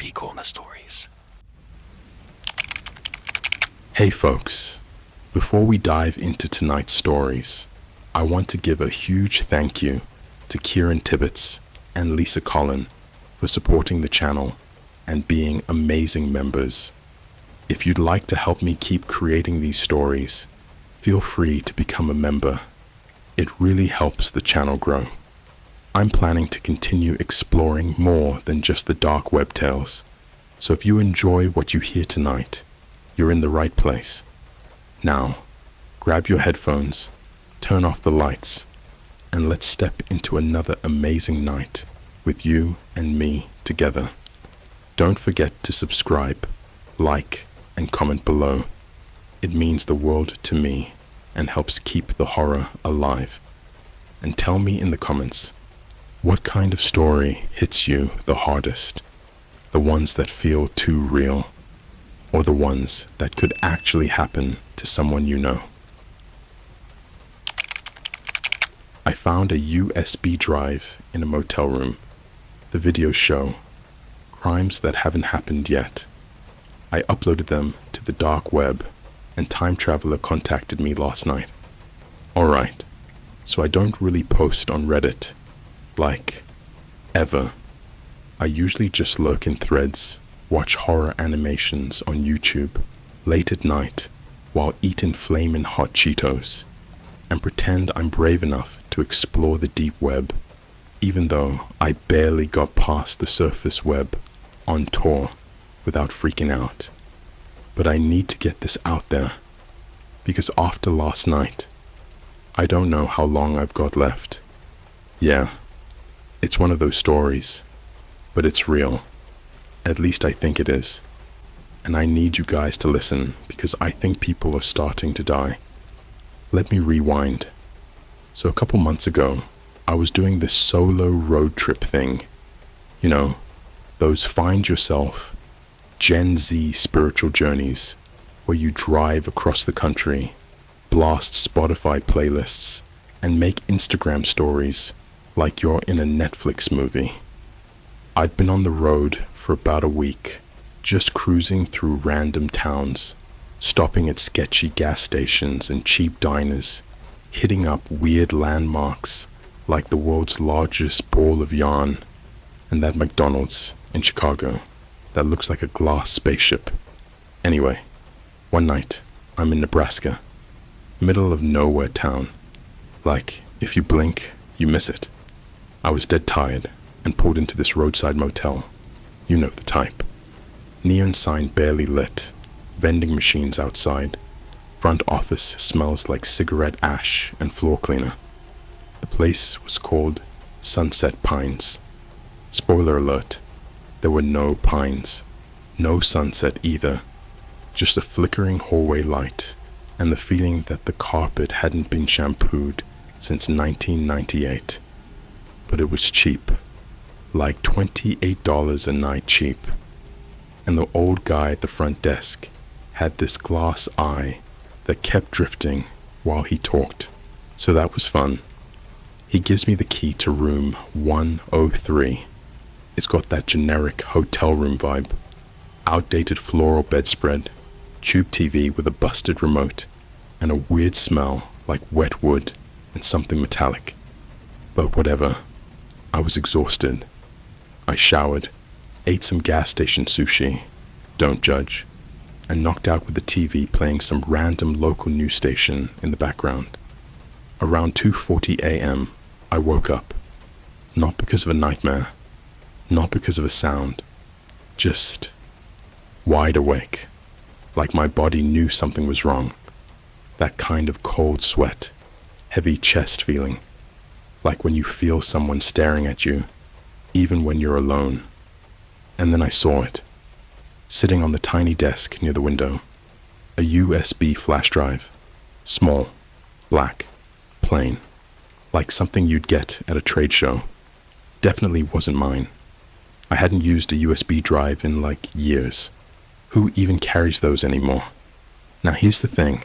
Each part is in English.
CreepyCorner stories. Hey folks, before we dive into tonight's stories, I want to give a huge thank you to Kieran Tibbetts and Lisa Collin for supporting the channel and being amazing members. If you'd like to help me keep creating these stories, feel free to become a member. It really helps the channel grow. I'm planning to continue exploring more than just the dark web tales, so if you enjoy what you hear tonight, you're in the right place. Now, grab your headphones, turn off the lights, and let's step into another amazing night with you and me together. Don't forget to subscribe, like, and comment below. It means the world to me and helps keep the horror alive. And tell me in the comments, what kind of story hits you the hardest? The ones that feel too real, or the ones that could actually happen to someone you know? I found a USB drive in a motel room. The videos show crimes that haven't happened yet. I uploaded them to the dark web, and Time Traveler contacted me last night. Alright, so I don't really post on Reddit, like, ever. I usually just lurk in threads, watch horror animations on YouTube late at night while eating flamin' hot Cheetos, and pretend I'm brave enough to explore the deep web, even though I barely got past the surface web on tour without freaking out. But I need to get this out there, because after last night, I don't know how long I've got left. Yeah, it's one of those stories, but it's real. At least I think it is. And I need you guys to listen, because I think people are starting to die. Let me rewind. So a couple months ago, I was doing this solo road trip thing. You know, those find yourself Gen Z spiritual journeys where you drive across the country, blast Spotify playlists, and make Instagram stories like you're in a Netflix movie. I'd been on the road for about a week, just cruising through random towns, stopping at sketchy gas stations and cheap diners, hitting up weird landmarks like the world's largest ball of yarn and that McDonald's in Chicago that looks like a glass spaceship. Anyway, one night, I'm in Nebraska, middle of nowhere town. Like, if you blink, you miss it. I was dead tired and pulled into this roadside motel. You know the type. Neon sign barely lit, vending machines outside. Front office smells like cigarette ash and floor cleaner. The place was called Sunset Pines. Spoiler alert, there were no pines, no sunset either, just a flickering hallway light and the feeling that the carpet hadn't been shampooed since 1998. But it was cheap, like $28 a night cheap. And the old guy at the front desk had this glass eye that kept drifting while he talked, so that was fun. He gives me the key to room 103. It's got that generic hotel room vibe. Outdated floral bedspread, tube TV with a busted remote, and a weird smell like wet wood and something metallic. But whatever. I was exhausted. I showered, ate some gas station sushi, don't judge, and knocked out with the TV playing some random local news station in the background. Around 2:40 a.m., I woke up. Not because of a nightmare, not because of a sound, just wide awake, like my body knew something was wrong. That kind of cold sweat, heavy chest feeling, like when you feel someone staring at you, even when you're alone. And then I saw it, sitting on the tiny desk near the window, a USB flash drive, small, black, plain, like something you'd get at a trade show. Definitely wasn't mine. I hadn't used a USB drive in like years. Who even carries those anymore? Now here's the thing,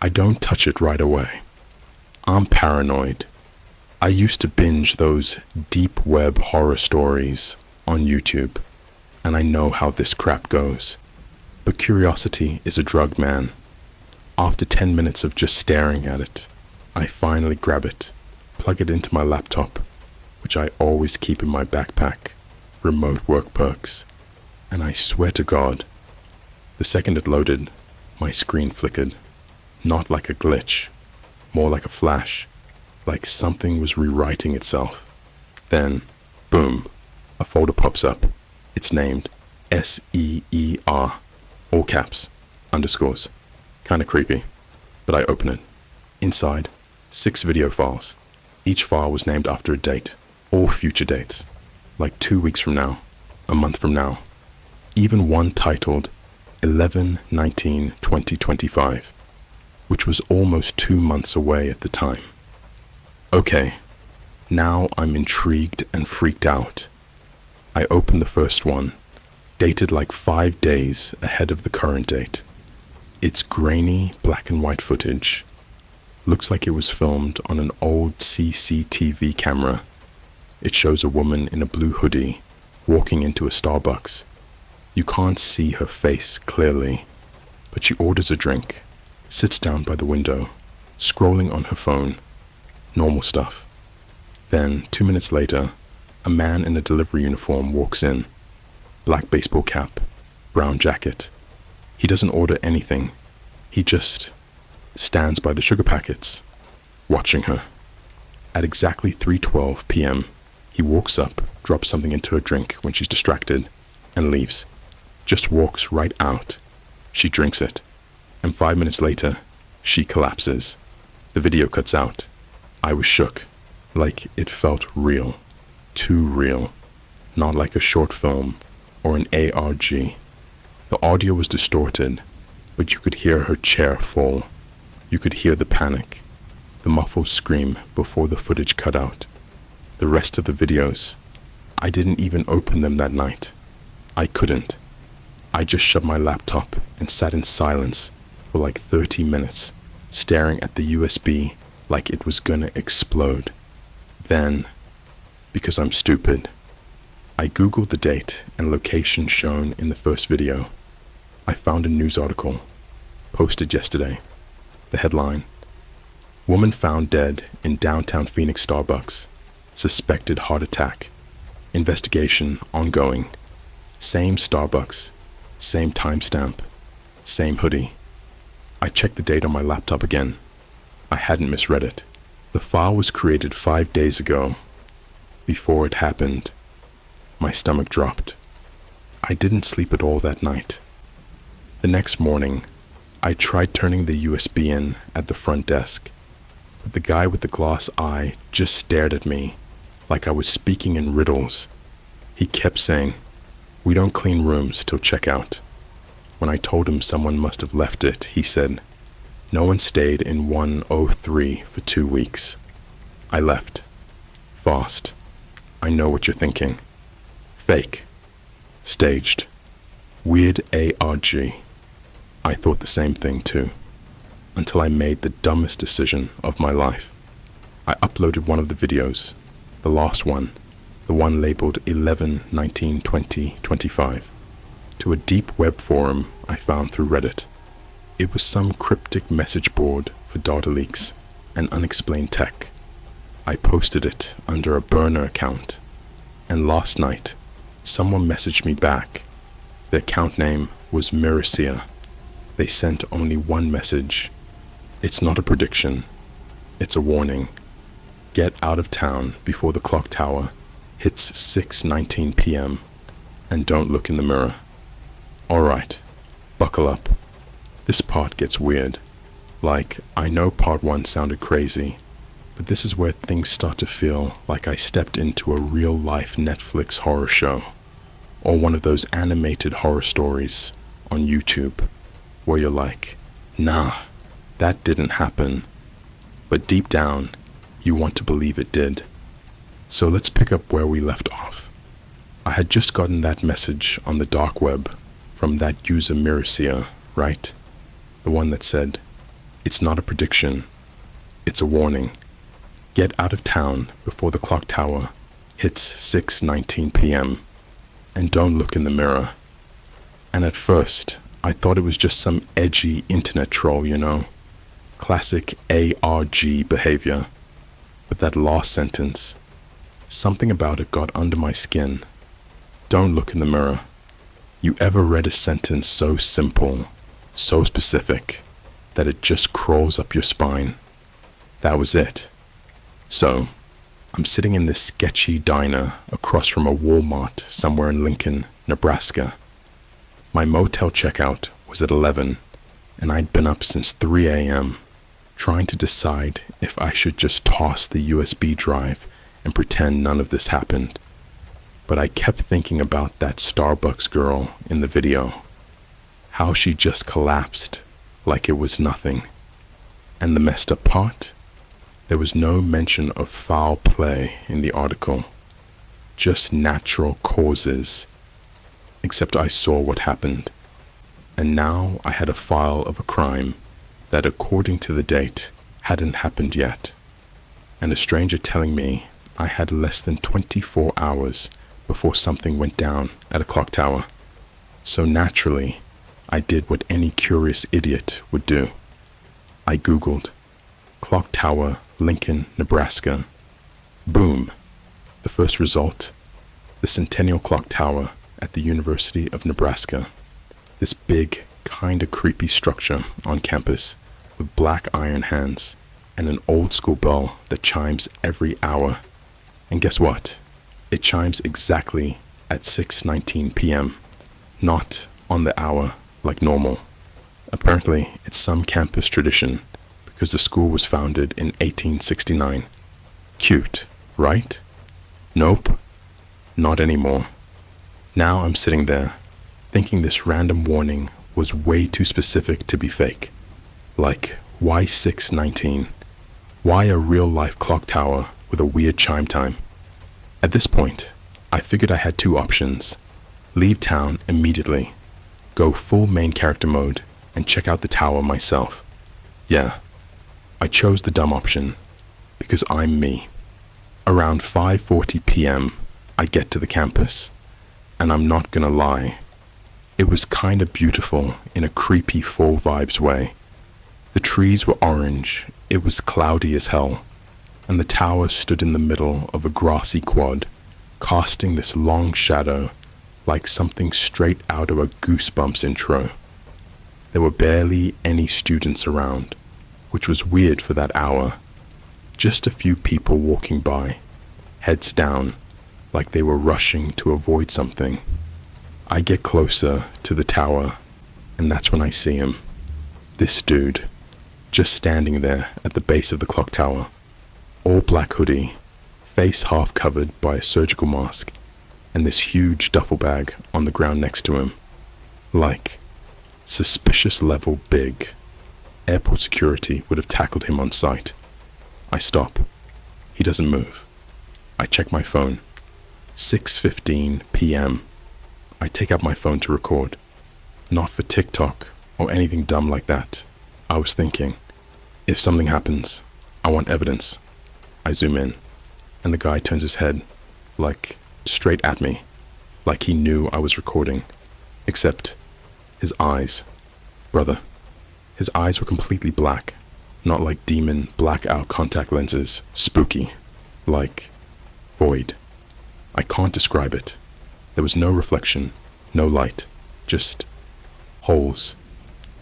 I don't touch it right away. I'm paranoid. I used to binge those deep web horror stories on YouTube. and I know how this crap goes. But curiosity is a drug, man. After 10 minutes of just staring at it, I finally grab it, plug it into my laptop, which I always keep in my backpack, remote work perks, and I swear to God, the second it loaded, my screen flickered. Not like a glitch, more like a flash, like something was rewriting itself. Then, boom, a folder pops up. It's named SEER, all caps, underscores. Kinda creepy, but I open it. Inside, 6 video files. Each file was named after a date, all future dates, like 2 weeks from now, a month from now. Even one titled 11/19/2025, which was almost 2 months away at the time. Okay, now I'm intrigued and freaked out. I open the first one, dated like 5 days ahead of the current date. It's grainy black and white footage. Looks like it was filmed on an old CCTV camera. It shows a woman in a blue hoodie walking into a Starbucks. You can't see her face clearly, but she orders a drink, sits down by the window, scrolling on her phone. Normal stuff. Then, 2 minutes later, a man in a delivery uniform walks in. Black baseball cap, brown jacket. He doesn't order anything. He just stands by the sugar packets, watching her. At exactly 3:12 p.m., he walks up, drops something into her drink when she's distracted, and leaves. Just walks right out. She drinks it, and 5 minutes later, she collapses. The video cuts out. I was shook, like it felt real. Too real. Not like a short film or an ARG. The audio was distorted, but you could hear her chair fall. You could hear the panic, the muffled scream before the footage cut out. The rest of the videos, I didn't even open them that night. I couldn't. I just shut my laptop and sat in silence for like 30 minutes, staring at the USB like it was gonna explode. Then, because I'm stupid, I googled the date and location shown in the first video. I found a news article, posted yesterday. The headline: Woman found dead in downtown Phoenix Starbucks. Suspected heart attack. Investigation ongoing. Same Starbucks. Same timestamp. Same hoodie. I checked the date on my laptop again. I hadn't misread it. The file was created 5 days ago. Before it happened, my stomach dropped. I didn't sleep at all that night. The next morning, I tried turning the USB in at the front desk, but the guy with the glass eye just stared at me like I was speaking in riddles. He kept saying, "We don't clean rooms till checkout." When I told him someone must have left it, he said, "No one stayed in 103 for 2 weeks." I left. Fast. I know what you're thinking. Fake. Staged. Weird ARG. I thought the same thing too, until I made the dumbest decision of my life. I uploaded one of the videos, the last one, the one labeled 11/19/2025, to a deep web forum I found through Reddit. It was some cryptic message board for data leaks and unexplained tech. I posted it under a burner account, and last night, someone messaged me back. The account name was Miracea. They sent only one message. It's not a prediction. It's a warning. Get out of town before the clock tower hits 6:19 p.m. and don't look in the mirror. Alright, buckle up. This part gets weird. Like, I know part 1 sounded crazy, but this is where things start to feel like I stepped into a real-life Netflix horror show, or one of those animated horror stories on YouTube, where you're like, nah, that didn't happen, but deep down, you want to believe it did. So let's pick up where we left off. I had just gotten that message on the dark web from that user Miracea, right? The one that said, "It's not a prediction, it's a warning. Get out of town before the clock tower hits 6:19 p.m. and don't look in the mirror. And at first, I thought it was just some edgy internet troll, you know. Classic ARG behavior. But that last sentence, something about it got under my skin. Don't look in the mirror. You ever read a sentence so simple, so specific, that it just crawls up your spine? That was it. So, I'm sitting in this sketchy diner across from a Walmart somewhere in Lincoln, Nebraska. My motel checkout was at 11, and I'd been up since 3 a.m., trying to decide if I should just toss the USB drive and pretend none of this happened. But I kept thinking about that Starbucks girl in the video, how she just collapsed like it was nothing. And the messed up part? There was no mention of foul play in the article, just natural causes. Except I saw what happened, and now I had a file of a crime that, according to the date, hadn't happened yet, and a stranger telling me I had less than 24 hours before something went down at a clock tower. So naturally, I did what any curious idiot would do. I Googled Clock Tower, Lincoln, Nebraska. Boom! The first result, the Centennial Clock Tower at the University of Nebraska. This big, kinda creepy structure on campus with black iron hands and an old school bell that chimes every hour. And guess what? It chimes exactly at 6:19 p.m., not on the hour like normal. Apparently, it's some campus tradition because the school was founded in 1869. Cute, right? Nope, not anymore. Now I'm sitting there, thinking this random warning was way too specific to be fake. Like, why 6:19? Why a real-life clock tower with a weird chime time? At this point, I figured I had two options. Leave town immediately, go full main character mode, and check out the tower myself. Yeah, I chose the dumb option, because I'm me. Around 5:40 p.m., I get to the campus. And I'm not gonna lie, it was kinda beautiful in a creepy fall vibes way. The trees were orange, it was cloudy as hell, and the tower stood in the middle of a grassy quad, casting this long shadow like something straight out of a Goosebumps intro. There were barely any students around, which was weird for that hour. Just a few people walking by, heads down, like they were rushing to avoid something. I get closer to the tower, and that's when I see him. This dude, just standing there at the base of the clock tower. All black hoodie, face half covered by a surgical mask, and this huge duffel bag on the ground next to him. Like, suspicious level big. Airport security would have tackled him on sight. I stop. He doesn't move. I check my phone. 6:15 p.m. I take out my phone to record. Not for TikTok or anything dumb like that. I was thinking, if something happens, I want evidence. I zoom in, and the guy turns his head, like, straight at me, like he knew I was recording. Except, his eyes. Brother, his eyes were completely black, not like demon blackout contact lenses, spooky, like void. I can't describe it. There was no reflection, no light, just holes.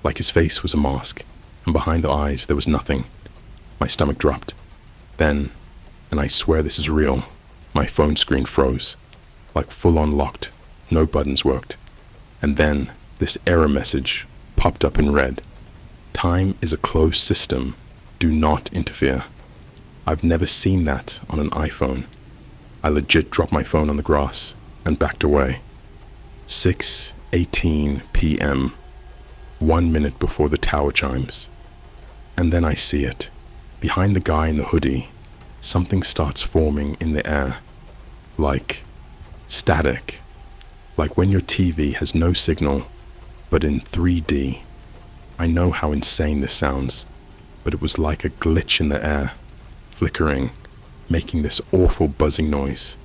Like his face was a mask, and behind the eyes there was nothing. My stomach dropped. Then, and I swear this is real, my phone screen froze, like full-on locked, no buttons worked. And then, this error message popped up in red. Time is a closed system. Do not interfere. I've never seen that on an iPhone. I legit dropped my phone on the grass and backed away. 6:18 p.m., 1 minute before the tower chimes. And then I see it. Behind the guy in the hoodie, something starts forming in the air. Like static. Like when your TV has no signal, but in 3D. I know how insane this sounds, but it was like a glitch in the air, flickering, making this awful buzzing noise,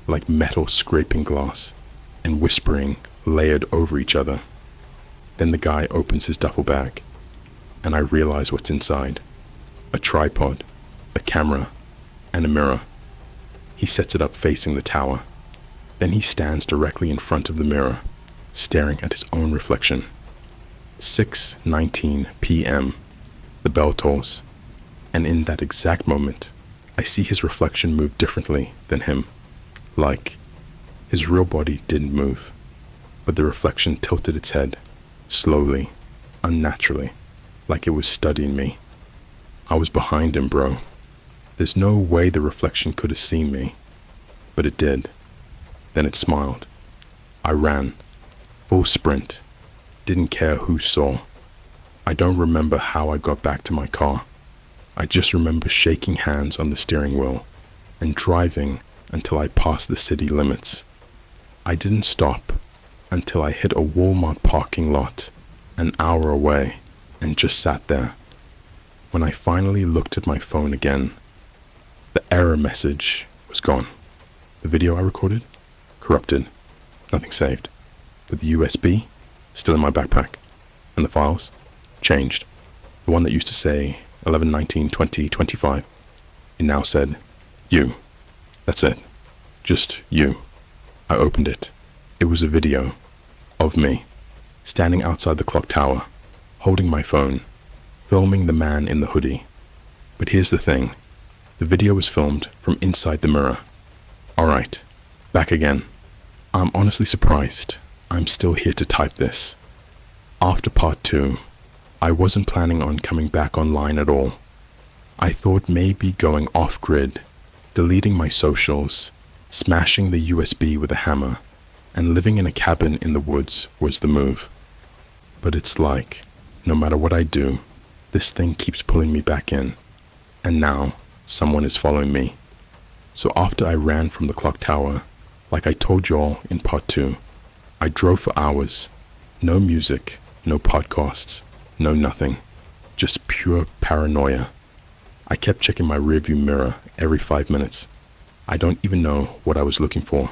like metal scraping glass. and whispering layered over each other. Then the guy opens his duffel bag, and I realize what's inside: a tripod, a camera, and a mirror. He sets it up facing the tower. Then he stands directly in front of the mirror, staring at his own reflection. 6:19 p.m. The bell tolls, and in that exact moment, I see his reflection move differently than him. Like, his real body didn't move, but the reflection tilted its head, slowly, unnaturally, like it was studying me. I was behind him, bro. There's no way the reflection could have seen me, but it did. Then it smiled. I ran, full sprint, didn't care who saw. I don't remember how I got back to my car. I just remember shaking hands on the steering wheel and driving until I passed the city limits. I didn't stop until I hit a Walmart parking lot an hour away and just sat there. When I finally looked at my phone again, the error message was gone. The video I recorded, corrupted, nothing saved. But the USB, still in my backpack. And the files, changed. The one that used to say 11/19/2025, it now said, you. That's it. Just you. I opened it. It was a video of me, standing outside the clock tower, holding my phone, filming the man in the hoodie. But here's the thing. The video was filmed from inside the mirror. Alright, back again. I'm honestly surprised I'm still here to type this. After part 2, I wasn't planning on coming back online at all. I thought maybe going off-grid, deleting my socials, smashing the USB with a hammer, and living in a cabin in the woods was the move. But it's like, no matter what I do, this thing keeps pulling me back in. And now, someone is following me. So after I ran from the clock tower, like I told y'all in part 2, I drove for hours. No music, no podcasts, no nothing. Just pure paranoia. I kept checking my rearview mirror every 5 minutes. I don't even know what I was looking for.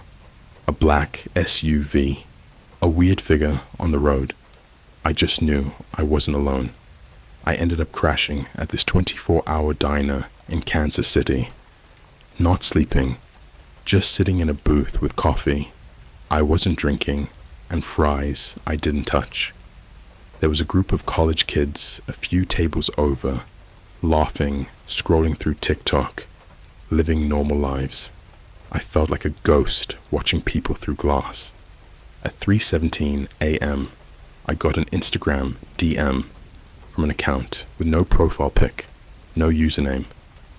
A black SUV. A weird figure on the road. I just knew I wasn't alone. I ended up crashing at this 24-hour diner in Kansas City. Not sleeping, just sitting in a booth with coffee I wasn't drinking and fries I didn't touch. There was a group of college kids a few tables over, laughing, scrolling through TikTok, living normal lives. I felt like a ghost watching people through glass. At 3:17 a.m., I got an Instagram DM from an account with no profile pic, no username,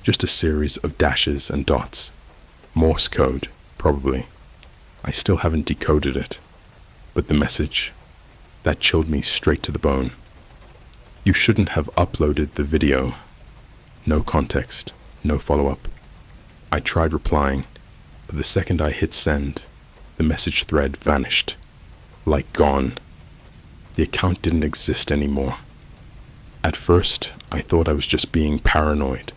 just a series of dashes and dots. Morse code, probably. I still haven't decoded it. But the message, that chilled me straight to the bone. You shouldn't have uploaded the video. No context, no follow-up. I tried replying, but the second I hit send, the message thread vanished. Like gone. The account didn't exist anymore. At first, I thought I was just being paranoid.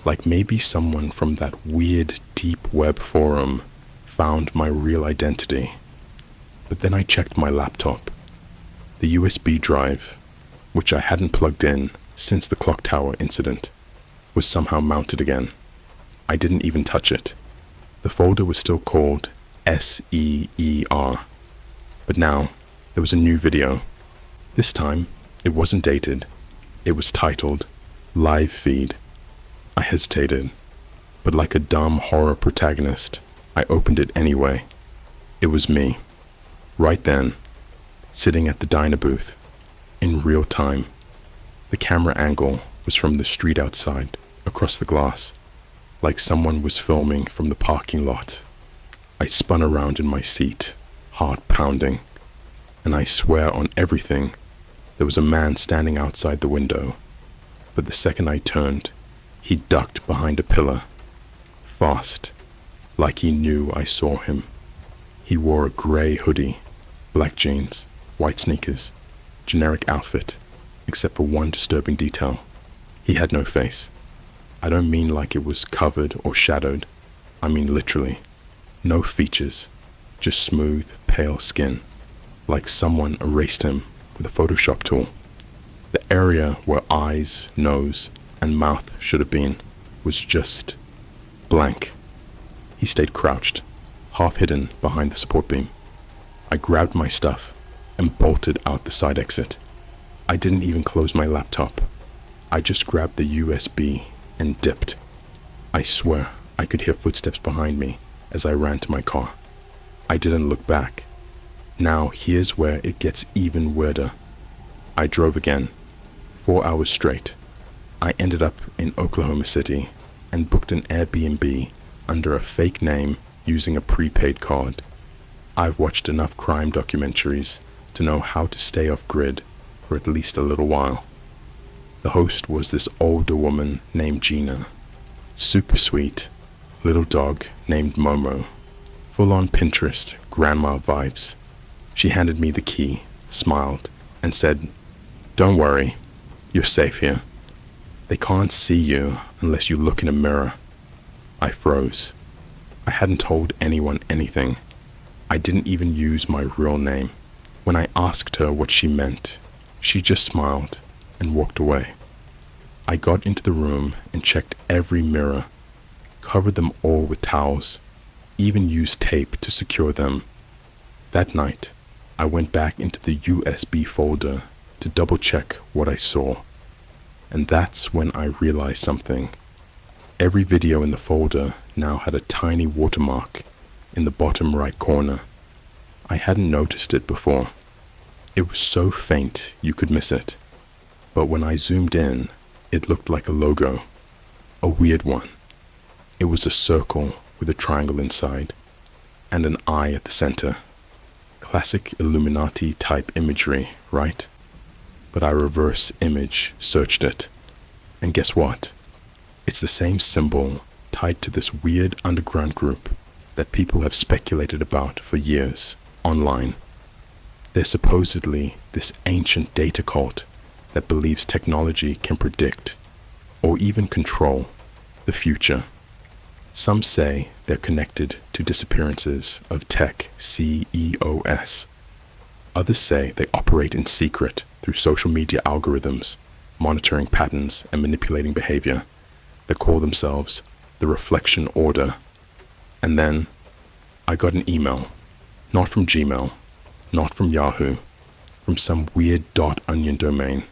Like maybe someone from that weird deep web forum found my real identity. But then I checked my laptop. The USB drive, which I hadn't plugged in since the clock tower incident, was somehow mounted again. I didn't even touch it. The folder was still called SEER. But now, there was a new video. This time, it wasn't dated. It was titled Live Feed. I hesitated, but like a dumb horror protagonist, I opened it anyway. It was me. Right then, sitting at the diner booth, in real time. The camera angle was from the street outside, across the glass, like someone was filming from the parking lot. I spun around in my seat, heart pounding, and I swear on everything, there was a man standing outside the window. But the second I turned, he ducked behind a pillar, fast, like he knew I saw him. He wore a gray hoodie, black jeans, white sneakers, generic outfit, except for one disturbing detail. He had no face. I don't mean like it was covered or shadowed. I mean literally. No features. just smooth, pale skin, like someone erased him with a Photoshop tool. The area where eyes, nose, and mouth should have been was just blank. He stayed crouched, half hidden behind the support beam. I grabbed my stuff and bolted out the side exit. I didn't even close my laptop. I just grabbed the USB and dipped. I swear I could hear footsteps behind me as I ran to my car. I didn't look back. Now here's where it gets even weirder. I drove again, 4 hours straight. I ended up in Oklahoma City and booked an Airbnb under a fake name using a prepaid card. I've watched enough crime documentaries to know how to stay off grid for at least a little while. The host was this older woman named Gina. Super sweet, little dog named Momo. Full on Pinterest, grandma vibes. She handed me the key, smiled, and said, "Don't worry, you're safe here. They can't see you unless you look in a mirror." I froze. I hadn't told anyone anything. I didn't even use my real name. When I asked her what she meant, she just smiled and walked away. I got into the room and checked every mirror, covered them all with towels, even used tape to secure them. That night, I went back into the USB folder to double check what I saw. And that's when I realized something. Every video in the folder now had a tiny watermark in the bottom right corner. I hadn't noticed it before. It was so faint you could miss it. But when I zoomed in, it looked like a logo. A weird one. It was a circle with a triangle inside, and an eye at the center. Classic Illuminati type imagery, right? But I reverse image searched it. And guess what? It's the same symbol tied to this weird underground group that people have speculated about for years online. They're supposedly this ancient data cult that believes technology can predict or even control the future. Some say they're connected to disappearances of tech CEOs. Others say they operate in secret through social media algorithms, monitoring patterns and manipulating behavior. They call themselves the Reflection Order. And then I got an email, not from Gmail, not from Yahoo, from some weird .onion domain.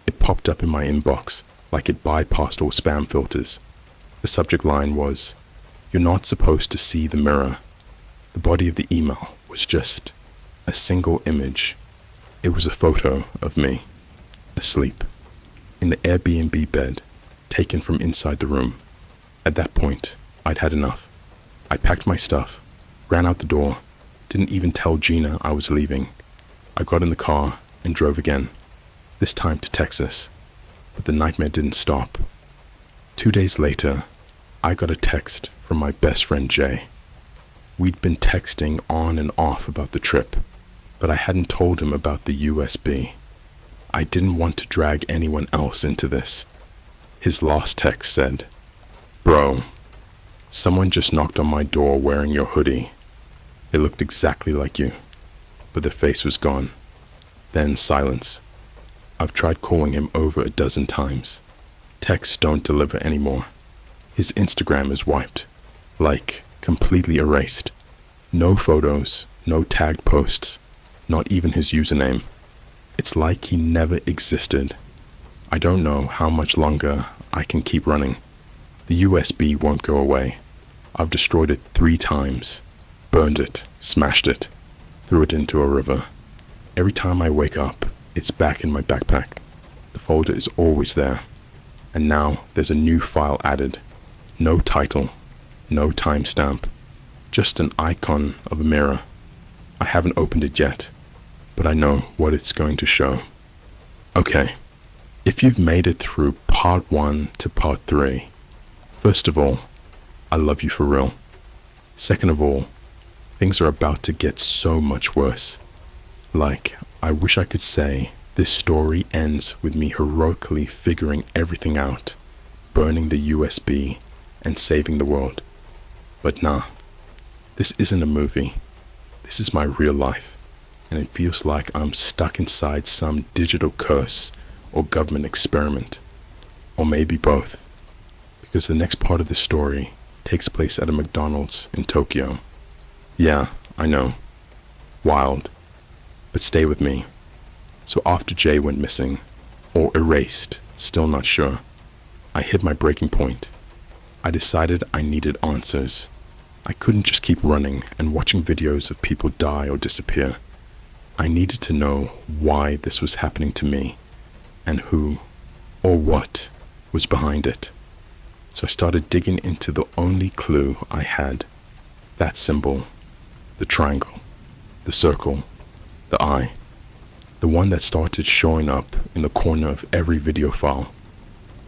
It popped up in my inbox like it bypassed all spam filters. The subject line was, "You're not supposed to see the mirror." The body of the email was just a single image. It was a photo of me, asleep, in the Airbnb bed, taken from inside the room. At that point, I'd had enough. I packed my stuff, ran out the door, didn't even tell Gina I was leaving. I got in the car and drove again, this time to Texas. But the nightmare didn't stop. 2 days later, I got a text from my best friend Jay. We'd been texting on and off about the trip, but I hadn't told him about the USB. I didn't want to drag anyone else into this. His last text said, "Bro, someone just knocked on my door wearing your hoodie. They looked exactly like you, but their face was gone." Then silence. I've tried calling him over a dozen times. Texts don't deliver anymore. His Instagram is wiped, like completely erased. No photos, no tagged posts, not even his username. It's like he never existed. I don't know how much longer I can keep running. The USB won't go away. I've destroyed it 3 times, burned it, smashed it, threw it into a river. Every time I wake up, it's back in my backpack. The folder is always there. And now there's a new file added. No title, no timestamp, just an icon of a mirror. I haven't opened it yet, but I know what it's going to show. Okay, if you've made it through part 1 to part 3, first of all, I love you for real. Second of all, things are about to get so much worse. Like, I wish I could say this story ends with me heroically figuring everything out, burning the USB, and saving the world. But nah, this isn't a movie. This is my real life, and it feels like I'm stuck inside some digital curse or government experiment, or maybe both, because the next part of the story takes place at a McDonald's in Tokyo. Yeah, I know. Wild. But stay with me. So after Jay went missing, or erased, still not sure, I hit my breaking point. I decided I needed answers. I couldn't just keep running and watching videos of people die or disappear. I needed to know why this was happening to me, and who, or what, was behind it. So I started digging into the only clue I had. That symbol, the triangle, the circle, the eye, the one that started showing up in the corner of every video file.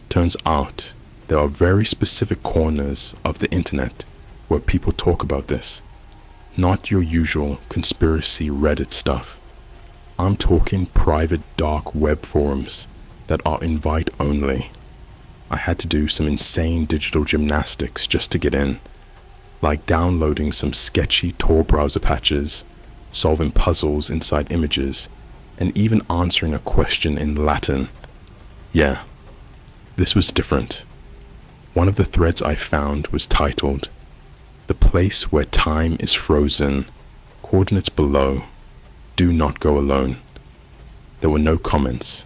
Turns out there are very specific corners of the internet where people talk about this. Not your usual conspiracy Reddit stuff. I'm talking private dark web forums that are invite only. I had to do some insane digital gymnastics just to get in, like downloading some sketchy Tor browser patches, solving puzzles inside images, and even answering a question in Latin. Yeah, this was different. One of the threads I found was titled, "The place where time is frozen, coordinates below, do not go alone." There were no comments,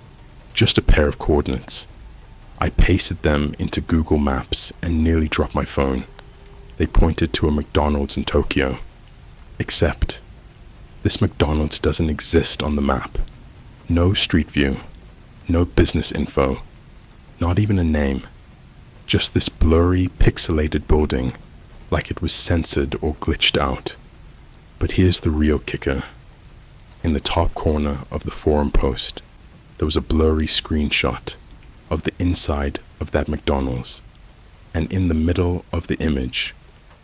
just a pair of coordinates. I pasted them into Google Maps and nearly dropped my phone. They pointed to a McDonald's in Tokyo. Except, this McDonald's doesn't exist on the map. No street view, no business info, not even a name. Just this blurry, pixelated building, like it was censored or glitched out. But here's the real kicker. In the top corner of the forum post, there was a blurry screenshot of the inside of that McDonald's. And in the middle of the image,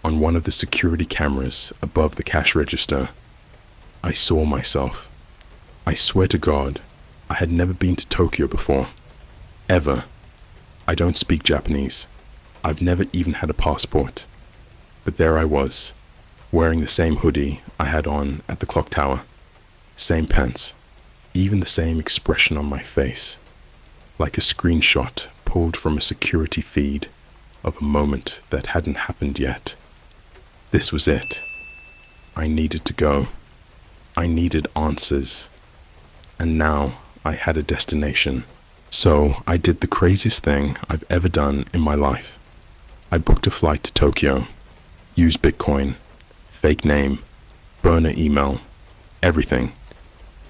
on one of the security cameras above the cash register, I saw myself. I swear to God, I had never been to Tokyo before. Ever. I don't speak Japanese. I've never even had a passport. But there I was, wearing the same hoodie I had on at the clock tower. Same pants. Even the same expression on my face. Like a screenshot pulled from a security feed of a moment that hadn't happened yet. This was it. I needed to go. I needed answers. And now I had a destination. So I did the craziest thing I've ever done in my life. I booked a flight to Tokyo, used Bitcoin, fake name, burner email, everything.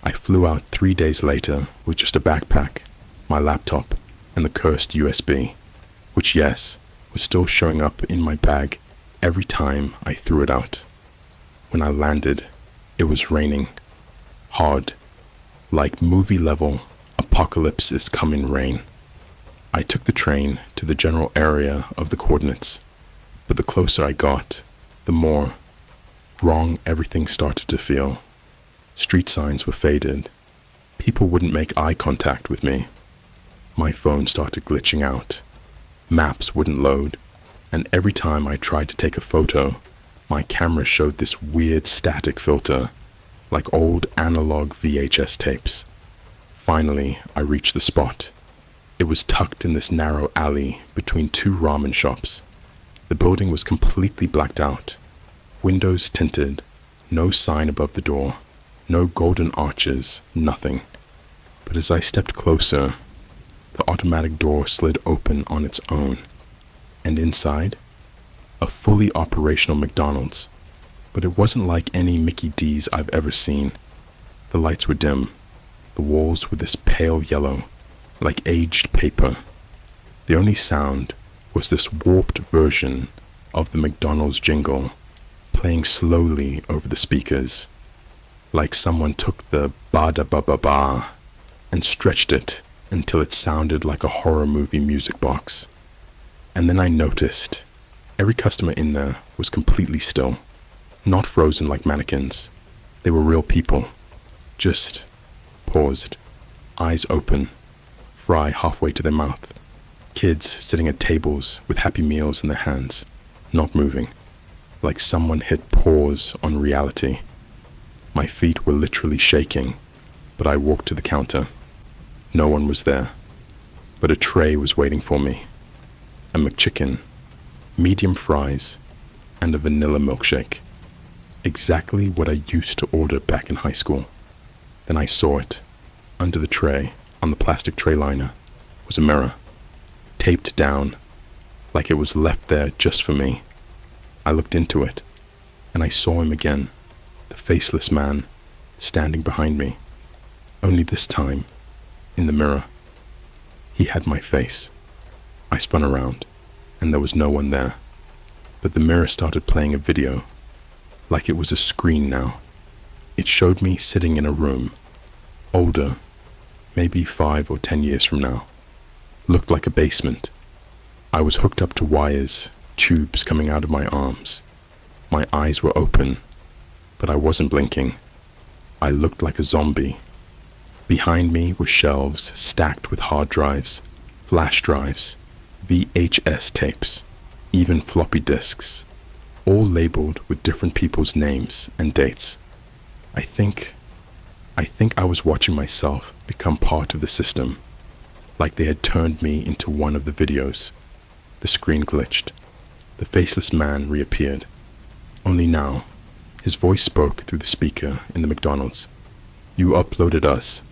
I flew out 3 days later with just a backpack, my laptop, and the cursed USB, which, yes, was still showing up in my bag every time I threw it out. When I landed, it was raining. Hard. Like movie level, apocalypse is coming rain. I took the train to the general area of the coordinates, but the closer I got, the more wrong everything started to feel. Street signs were faded. People wouldn't make eye contact with me. My phone started glitching out. Maps wouldn't load, and every time I tried to take a photo, my camera showed this weird static filter, like old analog VHS tapes. Finally, I reached the spot. It was tucked in this narrow alley between two ramen shops. The building was completely blacked out. Windows tinted, no sign above the door, no golden arches, nothing. But as I stepped closer, the automatic door slid open on its own. And inside, a fully operational McDonald's. But it wasn't like any Mickey D's I've ever seen. The lights were dim. The walls were this pale yellow, like aged paper. The only sound was this warped version of the McDonald's jingle, playing slowly over the speakers, like someone took the ba-da-ba-ba-ba and stretched it until it sounded like a horror movie music box. And then I noticed every customer in there was completely still, not frozen like mannequins. They were real people, just paused, eyes open, fry halfway to their mouth. Kids sitting at tables with Happy Meals in their hands, not moving, like someone hit pause on reality. My feet were literally shaking, but I walked to the counter. No one was there, but a tray was waiting for me. A McChicken, medium fries, and a vanilla milkshake. Exactly what I used to order back in high school. Then I saw it. Under the tray, on the plastic tray liner, was a mirror, taped down, like it was left there just for me. I looked into it, and I saw him again, the faceless man, standing behind me. Only this time, in the mirror. He had my face. I spun around, and there was no one there. But the mirror started playing a video, like it was a screen now. It showed me sitting in a room, older, maybe 5 or 10 years from now. Looked like a basement. I was hooked up to wires, tubes coming out of my arms. My eyes were open, but I wasn't blinking. I looked like a zombie. Behind me were shelves stacked with hard drives, flash drives, VHS tapes, even floppy disks, all labeled with different people's names and dates. I think I was watching myself become part of the system, like they had turned me into one of the videos. The screen glitched. The faceless man reappeared. Only now, his voice spoke through the speaker in the McDonald's. You uploaded us.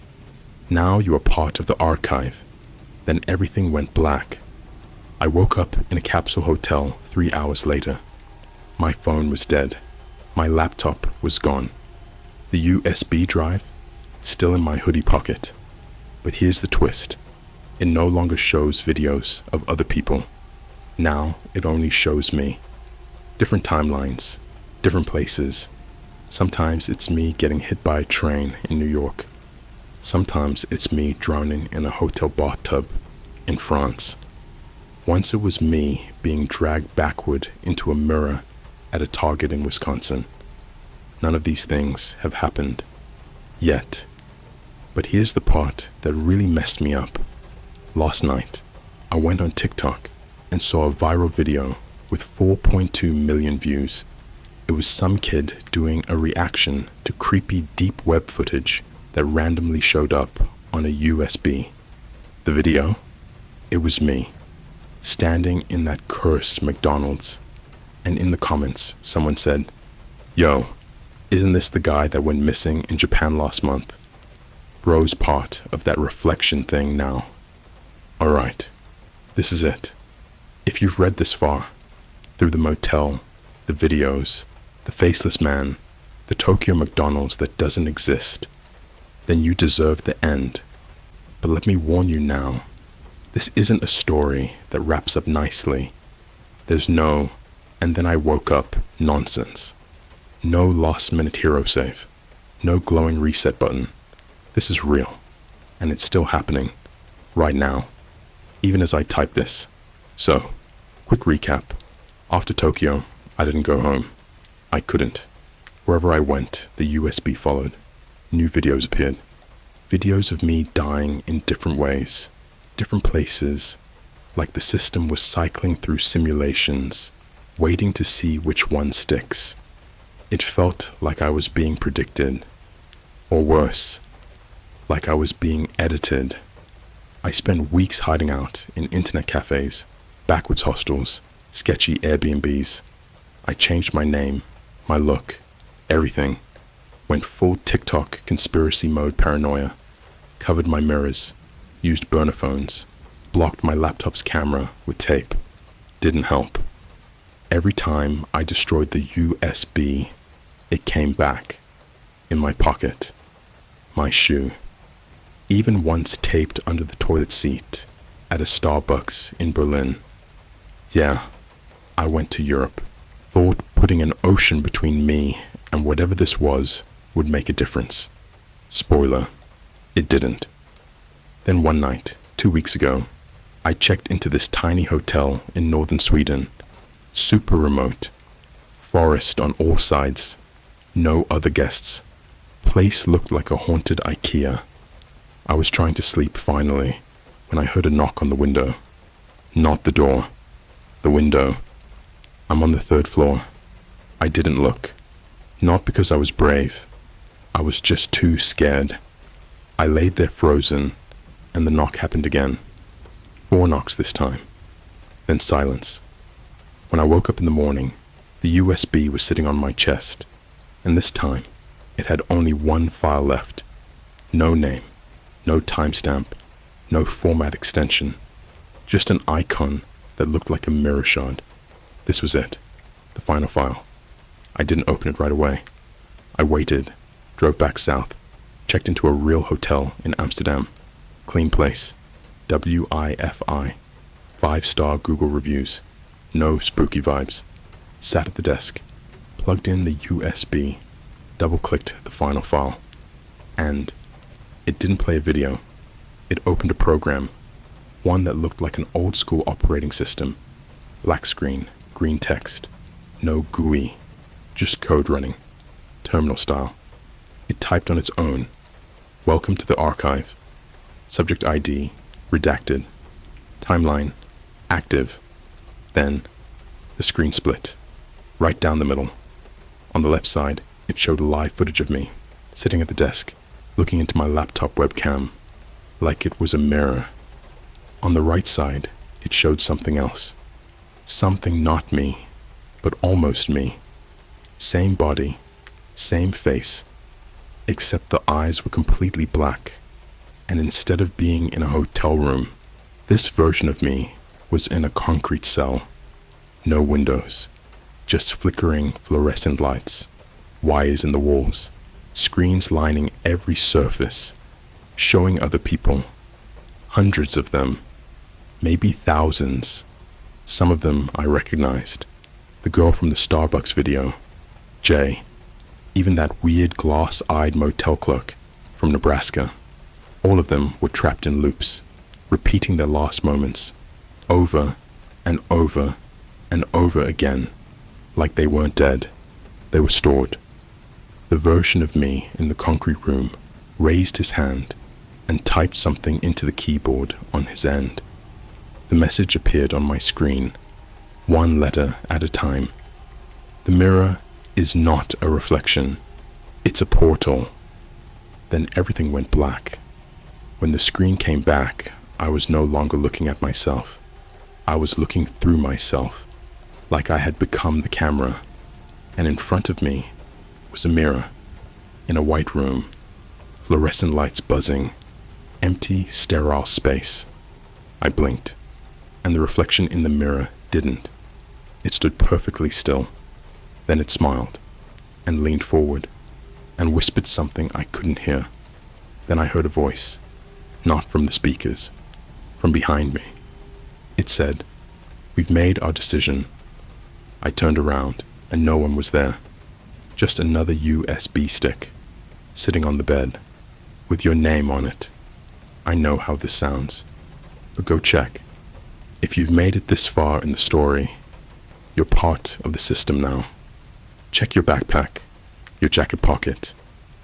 Now you are part of the archive. Then everything went black. I woke up in a capsule hotel 3 hours later. My phone was dead. My laptop was gone. The USB drive, still in my hoodie pocket. But here's the twist. It no longer shows videos of other people. Now it only shows me. Different timelines, different places. Sometimes it's me getting hit by a train in New York. Sometimes it's me drowning in a hotel bathtub in France. Once it was me being dragged backward into a mirror at a Target in Wisconsin. None of these things have happened yet. But here's the part that really messed me up. Last night, I went on TikTok and saw a viral video with 4.2 million views. It was some kid doing a reaction to creepy deep web footage that randomly showed up on a USB. The video? It was me, standing in that cursed McDonald's. And in the comments, someone said, "Yo, isn't this the guy that went missing in Japan last month?" Bro's part of that reflection thing now. Alright, this is it. If you've read this far, through the motel, the videos, the faceless man, the Tokyo McDonald's that doesn't exist, then you deserve the end. But let me warn you now, this isn't a story that wraps up nicely. There's no, and then I woke up nonsense. No last-minute hero save. No glowing reset button. This is real, and it's still happening, right now, even as I type this. So, quick recap. After Tokyo, I didn't go home. I couldn't. Wherever I went, the USB followed. New videos appeared. Videos of me dying in different ways, different places, like the system was cycling through simulations, waiting to see which one sticks. It felt like I was being predicted, or worse, like I was being edited. I spent weeks hiding out in internet cafes, backwards hostels, sketchy Airbnbs. I changed my name, my look, everything. Went full TikTok conspiracy mode paranoia. Covered my mirrors, used burner phones, blocked my laptop's camera with tape. Didn't help. Every time I destroyed the USB, it came back. In my pocket. My shoe. Even once taped under the toilet seat at a Starbucks in Berlin. Yeah, I went to Europe. Thought putting an ocean between me and whatever this was would make a difference. Spoiler, it didn't. Then one night, 2 weeks ago, I checked into this tiny hotel in northern Sweden. Super remote. Forest on all sides. No other guests. Place looked like a haunted IKEA. I was trying to sleep finally when I heard a knock on the window. Not the door. The window. I'm on the 3rd floor. I didn't look. Not because I was brave, I was just too scared. I laid there frozen, and the knock happened again. 4 knocks this time. Then silence. When I woke up in the morning, the USB was sitting on my chest, and this time, it had only one file left. No name, no timestamp, no format extension. Just an icon that looked like a mirror shard. This was it, the final file. I didn't open it right away. I waited, drove back south, checked into a real hotel in Amsterdam. Clean place. WIFI. 5-star Google reviews. No spooky vibes. Sat at the desk, plugged in the USB, double-clicked the final file, and it didn't play a video. It opened a program, one that looked like an old-school operating system. Black screen, green text, no GUI, just code running, terminal style. It typed on its own, "Welcome to the archive. Subject ID, redacted. Timeline, active." Then, the screen split, right down the middle. On the left side, it showed live footage of me, sitting at the desk, looking into my laptop webcam, like it was a mirror. On the right side, it showed something else. Something not me, but almost me. Same body, same face, except the eyes were completely black. And instead of being in a hotel room, this version of me was in a concrete cell. No windows, just flickering fluorescent lights, wires in the walls, screens lining every surface, showing other people, hundreds of them, maybe thousands. Some of them I recognized. The girl from the Starbucks video, Jay, even that weird glass-eyed motel clerk from Nebraska. All of them were trapped in loops, repeating their last moments, over and over and over again, like they weren't dead, they were stored. The version of me in the concrete room raised his hand and typed something into the keyboard on his end. The message appeared on my screen, one letter at a time. The mirror is not a reflection, it's a portal. Then everything went black. When the screen came back, I was no longer looking at myself. I was looking through myself, like I had become the camera, and in front of me was a mirror, in a white room, fluorescent lights buzzing, empty, sterile space. I blinked, and the reflection in the mirror didn't. It stood perfectly still. Then it smiled, and leaned forward, and whispered something I couldn't hear. Then I heard a voice, not from the speakers, from behind me. It said, "We've made our decision." I turned around, and no one was there. Just another USB stick, sitting on the bed, with your name on it. I know how this sounds, but go check. If you've made it this far in the story, you're part of the system now. Check your backpack, your jacket pocket,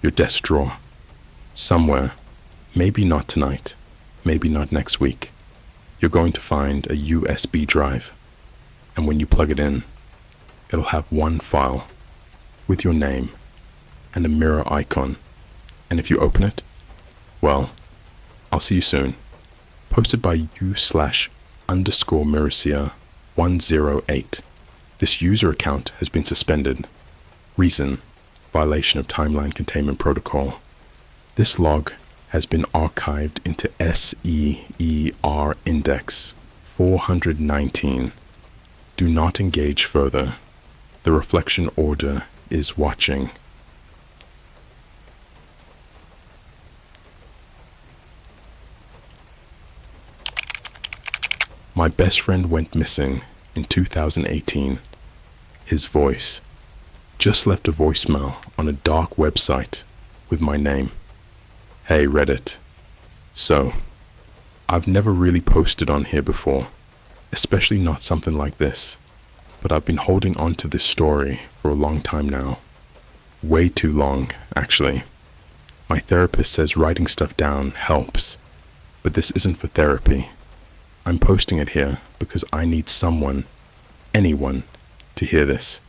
your desk drawer. Somewhere, maybe not tonight, maybe not next week, you're going to find a USB drive. And when you plug it in, it'll have one file with your name and a mirror icon. And if you open it, well, I'll see you soon. Posted by u/_Miracia108. This user account has been suspended. Reason: violation of timeline containment protocol. This log has been archived into SEER index 419. Do not engage further. The reflection order is watching. My best friend went missing in 2018. His voice just left a voicemail on a dark website with my name. Hey Reddit. So, I've never really posted on here before, especially not something like this, but I've been holding on to this story for a long time now. Way too long, actually. My therapist says writing stuff down helps, but this isn't for therapy. I'm posting it here because I need someone, anyone, to hear this.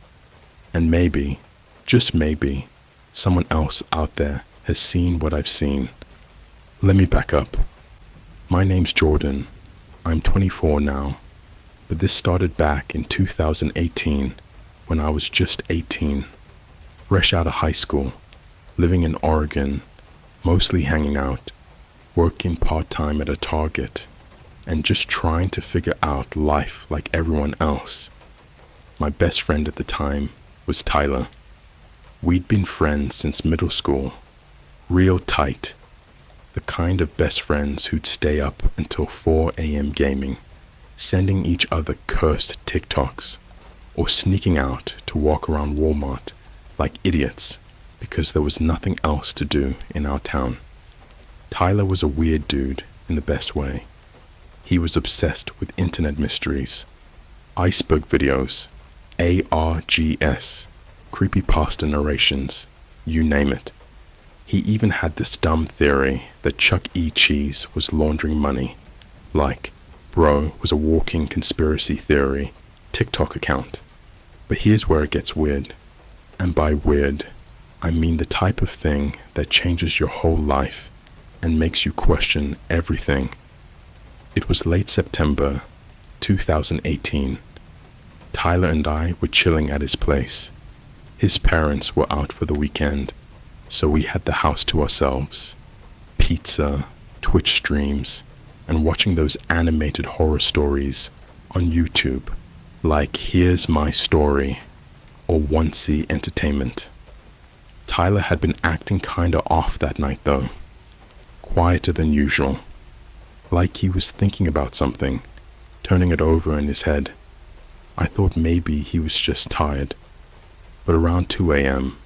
And maybe, just maybe, Someone else out there has seen what I've seen. Let me back up. My name's Jordan. I'm 24 now, but this started back in 2018 when I was just 18, fresh out of high school, living in Oregon, mostly hanging out, working part-time at a Target, and just trying to figure out life like everyone else. My best friend at the time was Tyler. We'd been friends since middle school, real tight, the kind of best friends who'd stay up until 4 a.m. gaming, sending each other cursed TikToks, or sneaking out to walk around Walmart like idiots because there was nothing else to do in our town. Tyler was a weird dude in the best way. He was obsessed with internet mysteries, iceberg videos, ARGS, creepypasta narrations, you name it. He even had this dumb theory that Chuck E. Cheese was laundering money, like Bro was a walking conspiracy theory TikTok account. But here's where it gets weird. And by weird, I mean the type of thing that changes your whole life and makes you question everything. It was late September 2018. Tyler and I were chilling at his place. His parents were out for the weekend, so we had the house to ourselves. Pizza, Twitch streams, and watching those animated horror stories on YouTube, like Here's My Story or Onesie Entertainment. Tyler had been acting kinda off that night though, quieter than usual, like he was thinking about something, turning it over in his head. I thought maybe he was just tired. But around 2 a.m.,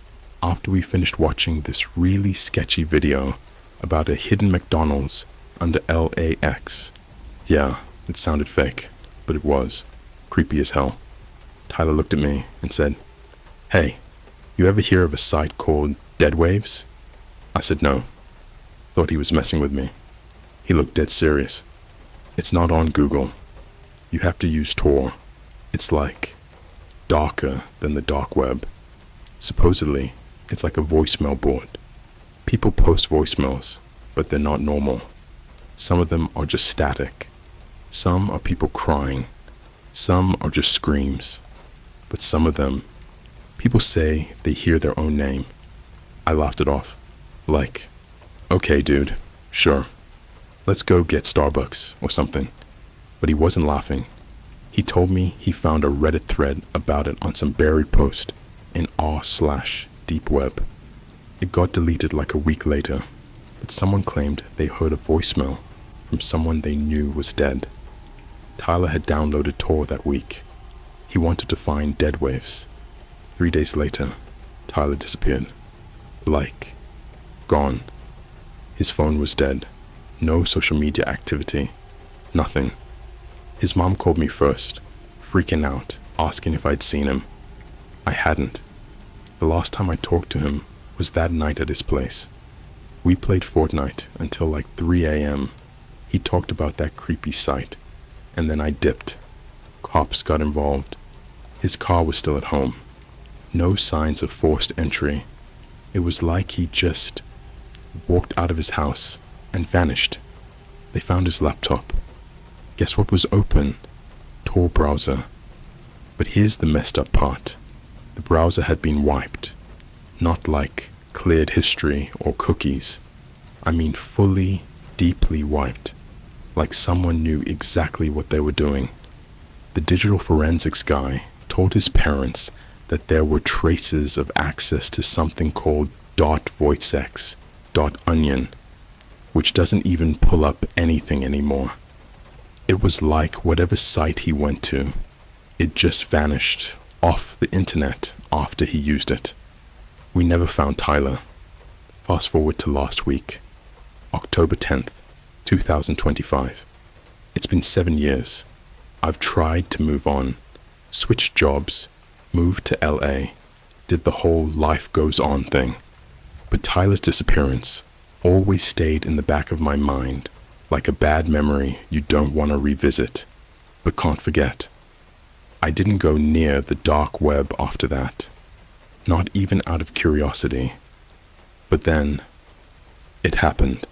after we finished watching this really sketchy video about a hidden McDonald's under LAX. Yeah, it sounded fake, but it was. Creepy as hell. Tyler looked at me and said, "Hey, you ever hear of a site called Dead Waves?" I said no. Thought he was messing with me. He looked dead serious. "It's not on Google. You have to use Tor. It's like darker than the dark web. Supposedly, it's like a voicemail board. People post voicemails, but they're not normal. Some of them are just static. Some are people crying. Some are just screams. But some of them, people say they hear their own name." I laughed it off. Like, "Okay, dude, sure. Let's go get Starbucks or something." But he wasn't laughing. He told me he found a Reddit thread about it on some buried post in r/deep web. It got deleted like a week later, but someone claimed they heard a voicemail from someone they knew was dead. Tyler had downloaded Tor that week. He wanted to find Dead Waves. 3 days later, Tyler disappeared. Like, gone. His phone was dead. No social media activity. Nothing. His mom called me first, freaking out, asking if I'd seen him. I hadn't. The last time I talked to him was that night at his place. We played Fortnite until like 3 a.m. He talked about that creepy site, and then I dipped. Cops got involved. His car was still at home. No signs of forced entry. It was like he just walked out of his house and vanished. They found his laptop. Guess what was open? Tor browser. But here's the messed up part. The browser had been wiped. Not like cleared history or cookies. I mean fully, deeply wiped. Like someone knew exactly what they were doing. The digital forensics guy told his parents that there were traces of access to something called .voicex, .onion, which doesn't even pull up anything anymore. It was like whatever site he went to, it just vanished off the internet after he used it. We never found Tyler. Fast forward to last week, October 10th, 2025. It's been 7 years. I've tried to move on, switched jobs, moved to LA, did the whole life goes on thing. But Tyler's disappearance always stayed in the back of my mind, like a bad memory you don't want to revisit, but can't forget. I didn't go near the dark web after that, not even out of curiosity, But then, it happened.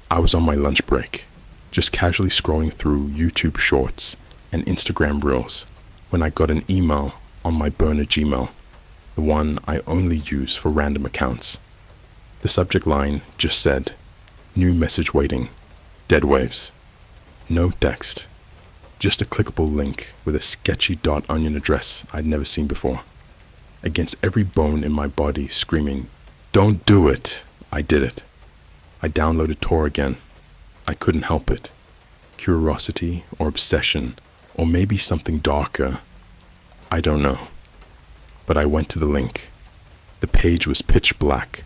I was on my lunch break, just casually scrolling through YouTube Shorts and Instagram Reels when I got an email on my burner Gmail, the one I only use for random accounts. The subject line just said, "New message waiting, dead waves." No text, just a clickable link with a sketchy .onion address I'd never seen before. Against every bone in my body screaming, "Don't do it," I did it. I downloaded Tor again. I couldn't help it. Curiosity or obsession, or maybe something darker. I don't know. But I went to the link. The page was pitch black.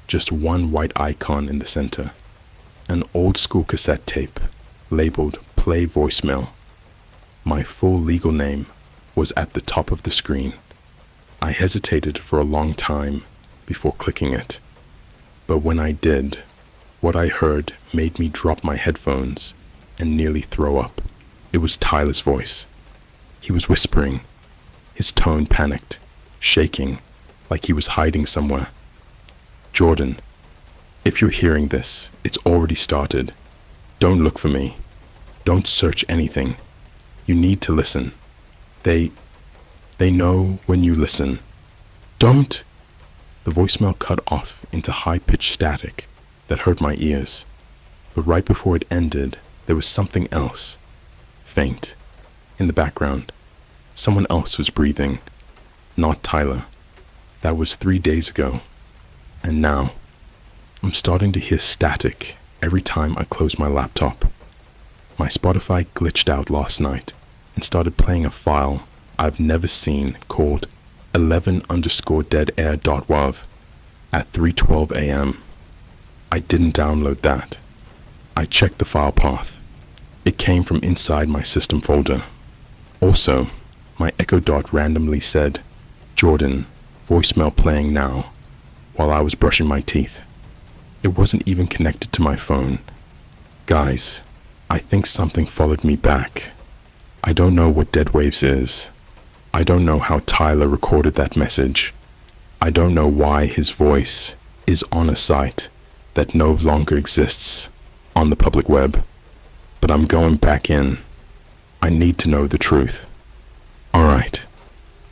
Just one white icon in the center. An old school cassette tape, labeled Play Voicemail. My full legal name was at the top of the screen. I hesitated for a long time before clicking it. But when I did, what I heard made me drop my headphones and nearly throw up. It was Tyler's voice. He was whispering, his tone panicked, shaking, like he was hiding somewhere. "Jordan, if you're hearing this, it's already started. Don't look for me. Don't search anything. You need to listen. They know when you listen. Don't." The voicemail cut off into high-pitched static that hurt my ears. But right before it ended, there was something else. Faint. In the background. Someone else was breathing. Not Tyler. That was 3 days ago. And now, I'm starting to hear static every time I close my laptop. My Spotify glitched out last night and started playing a file I've never seen called 11_deadair.wav at 3:12 a.m. I didn't download that. I checked the file path. It came from inside my system folder. Also, my Echo Dot randomly said, "Jordan, voicemail playing now," while I was brushing my teeth. It wasn't even connected to my phone. Guys, I think something followed me back. I don't know what dead waves is. I don't know how Tyler recorded that message. I don't know why his voice is on a site that no longer exists on the public web. But I'm going back in. I need to know the truth. Alright,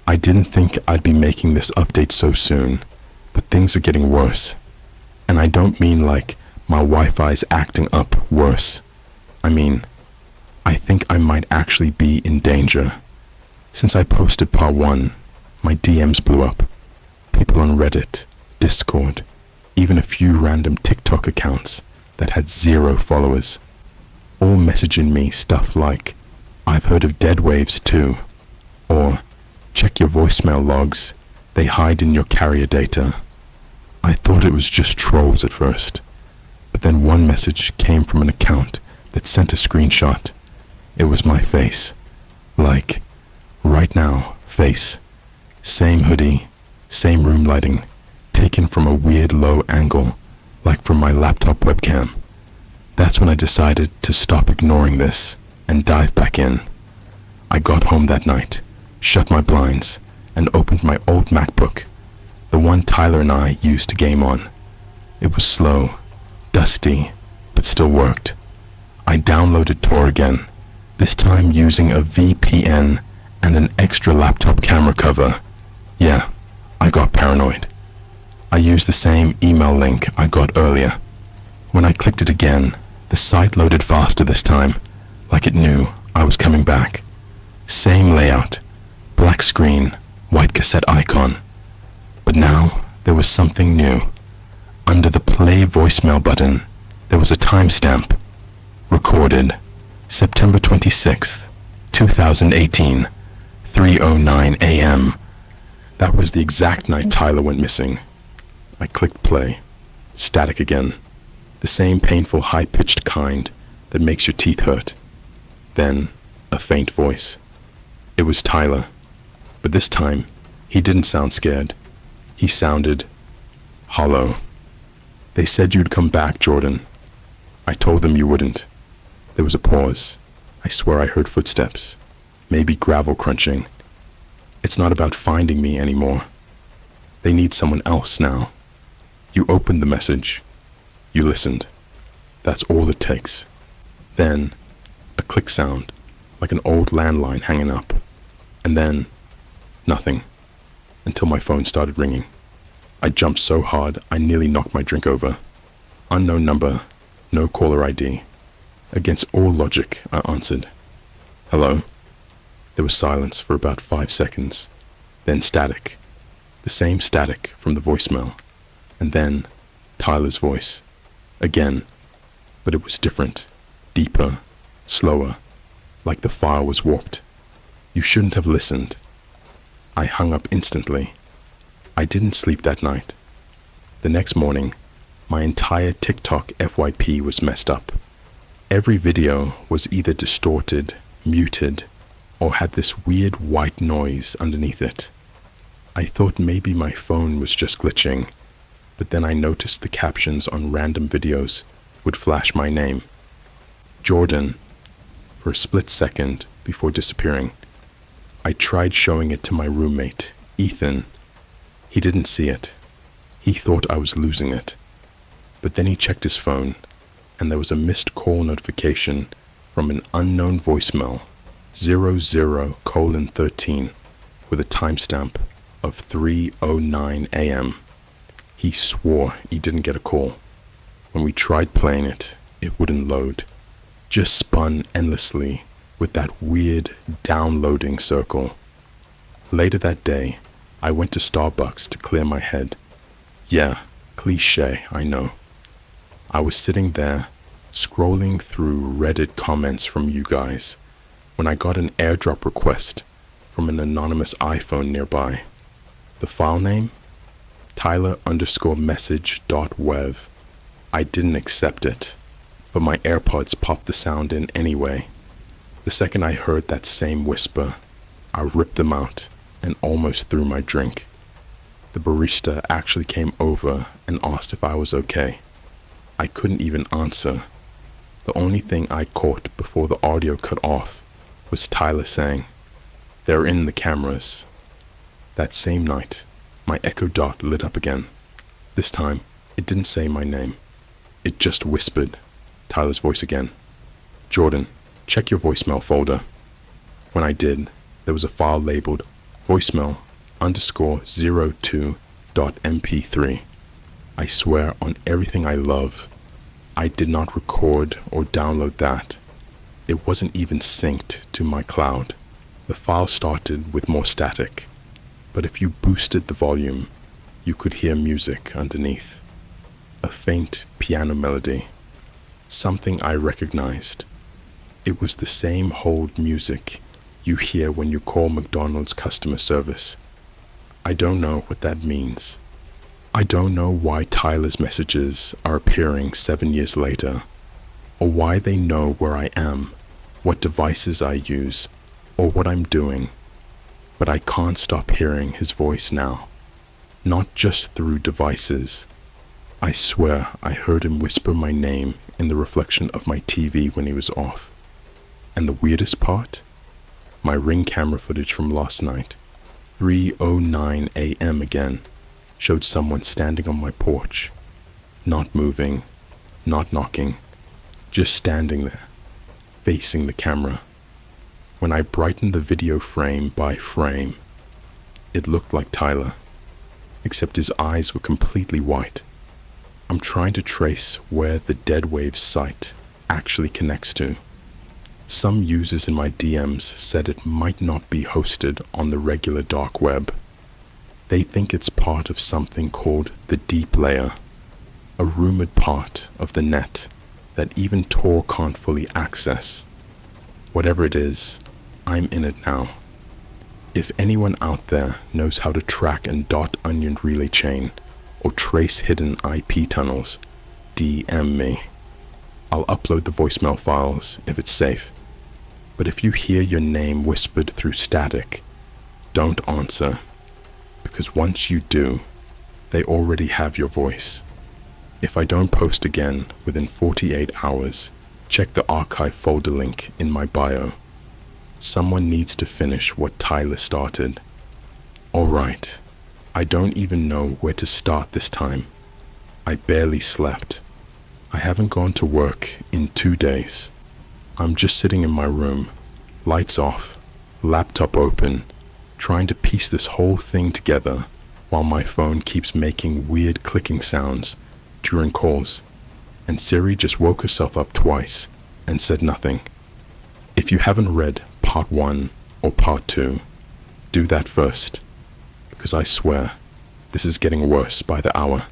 I didn't think I'd be making this update so soon, but things are getting worse. And I don't mean like my Wi-Fi's acting up worse. I mean, I think I might actually be in danger. Since I posted part 1, my DMs blew up. People on Reddit, Discord, even a few random TikTok accounts that had 0 followers, all messaging me stuff like, "I've heard of dead waves too," or "Check your voicemail logs, they hide in your carrier data." I thought it was just trolls at first, but then one message came from an account that sent a screenshot. It was my face. Like, right now, face. Same hoodie, same room lighting, taken from a weird low angle, like from my laptop webcam. That's when I decided to stop ignoring this and dive back in. I got home that night, shut my blinds, and opened my old MacBook, the one Tyler and I used to game on. It was slow, dusty, but still worked. I downloaded Tor again, this time using a VPN and an extra laptop camera cover. Yeah, I got paranoid. I used the same email link I got earlier. When I clicked it again, the site loaded faster this time, like it knew I was coming back. Same layout, black screen, white cassette icon. But now there was something new. Under the play voicemail button, there was a timestamp. Recorded September 26th, 2018, 3:09 a.m. That was the exact night Tyler went missing. I clicked play. Static again. The same painful high-pitched kind that makes your teeth hurt. Then, a faint voice. It was Tyler. But this time, he didn't sound scared. He sounded hollow. "They said you'd come back, Jordan." I told them you wouldn't. There was a pause. I swear I heard footsteps. Maybe gravel crunching. It's not about finding me anymore. They need someone else now. You opened the message. You listened. That's all it takes. Then, a click sound, like an old landline hanging up. And then, nothing, until my phone started ringing. I jumped so hard, I nearly knocked my drink over. Unknown number, no caller ID. Against all logic, I answered. Hello? There was silence for about 5 seconds. Then static. The same static from the voicemail. And then, Tyler's voice. Again. But it was different. Deeper. Slower. Like the file was warped. You shouldn't have listened. I hung up instantly. I didn't sleep that night. The next morning, my entire TikTok FYP was messed up. Every video was either distorted, muted, or had this weird white noise underneath it. I thought maybe my phone was just glitching, but then I noticed the captions on random videos would flash my name. Jordan, for a split second before disappearing. I tried showing it to my roommate, Ethan. He didn't see it. He thought I was losing it. But then he checked his phone, and there was a missed call notification from an unknown voicemail, 00:13, with a timestamp of 3:09 a.m. He swore he didn't get a call. When we tried playing it, it wouldn't load. Just spun endlessly with that weird downloading circle. Later that day, I went to Starbucks to clear my head. Yeah, cliché, I know. I was sitting there, scrolling through Reddit comments from you guys, when I got an airdrop request from an anonymous iPhone nearby. The file name? Tyler_message.wev. I didn't accept it, but my AirPods popped the sound in anyway. The second I heard that same whisper, I ripped them out and almost threw my drink. The barista actually came over and asked if I was okay. I couldn't even answer. The only thing I caught before the audio cut off was Tyler saying, "They're in the cameras." That same night, my Echo Dot lit up again. This time, it didn't say my name. It just whispered, Tyler's voice again. "Jordan, check your voicemail folder." When I did, there was a file labeled voicemail_02.mp3. I swear on everything I love, I did not record or download that. It wasn't even synced to my cloud. The file started with more static, but if you boosted the volume, you could hear music underneath. A faint piano melody. Something I recognized. It was the same hold music you hear when you call McDonald's customer service. I don't know what that means. I don't know why Tyler's messages are appearing 7 years later, or why they know where I am, what devices I use, or what I'm doing, but I can't stop hearing his voice now. Not just through devices. I swear I heard him whisper my name in the reflection of my TV when he was off. And the weirdest part? My Ring camera footage from last night, 3:09 a.m. again, showed someone standing on my porch, not moving, not knocking, just standing there, facing the camera. When I brightened the video frame by frame, it looked like Tyler, except his eyes were completely white. I'm trying to trace where the dead wave site actually connects to. Some users in my DMs said it might not be hosted on the regular dark web. They think it's part of something called the deep layer, a rumored part of the net that even Tor can't fully access. Whatever it is, I'm in it now. If anyone out there knows how to track and dot onion relay chain or trace hidden IP tunnels, DM me. I'll upload the voicemail files if it's safe. But if you hear your name whispered through static, don't answer. Because once you do, they already have your voice. If I don't post again within 48 hours, check the archive folder link in my bio. Someone needs to finish what Tyler started. Alright, I don't even know where to start this time. I barely slept. I haven't gone to work in 2 days. I'm just sitting in my room, lights off, laptop open, trying to piece this whole thing together while my phone keeps making weird clicking sounds during calls, and Siri just woke herself up twice and said nothing. If you haven't read part 1 or part 2, do that first, because I swear this is getting worse by the hour.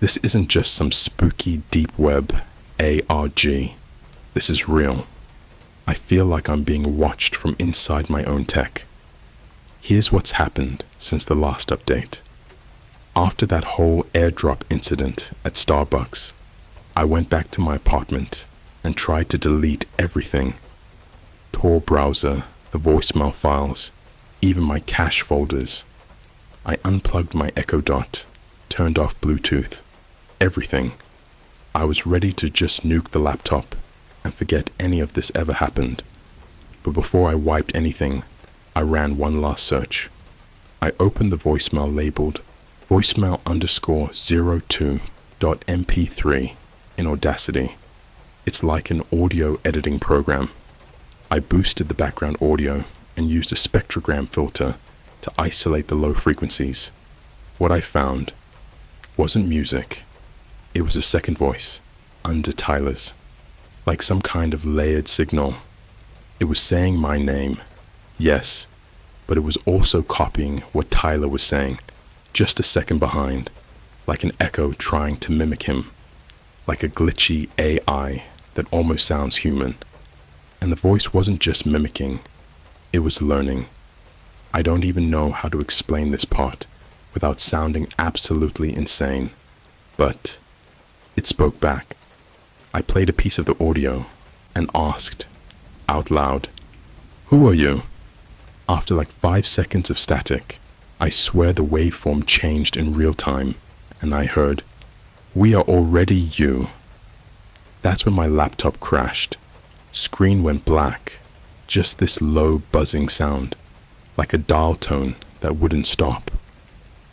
This isn't just some spooky deep web ARG. This is real. I feel like I'm being watched from inside my own tech. Here's what's happened since the last update. After that whole airdrop incident at Starbucks, I went back to my apartment and tried to delete everything. Tor browser, the voicemail files, even my cache folders. I unplugged my Echo Dot, turned off Bluetooth, everything. I was ready to just nuke the laptop and forget any of this ever happened. But before I wiped anything, I ran one last search. I opened the voicemail labeled voicemail_02.mp3 in Audacity. It's like an audio editing program. I boosted the background audio and used a spectrogram filter to isolate the low frequencies. What I found wasn't music. It was a second voice, under Tyler's, like some kind of layered signal. It was saying my name, yes, but it was also copying what Tyler was saying, just a second behind, like an echo trying to mimic him, like a glitchy AI that almost sounds human. And the voice wasn't just mimicking, it was learning. I don't even know how to explain this part without sounding absolutely insane, but it spoke back. I played a piece of the audio and asked, out loud, "Who are you?" After like 5 seconds of static, I swear the waveform changed in real time, and I heard, "We are already you." That's when my laptop crashed. Screen went black, just this low buzzing sound, like a dial tone that wouldn't stop.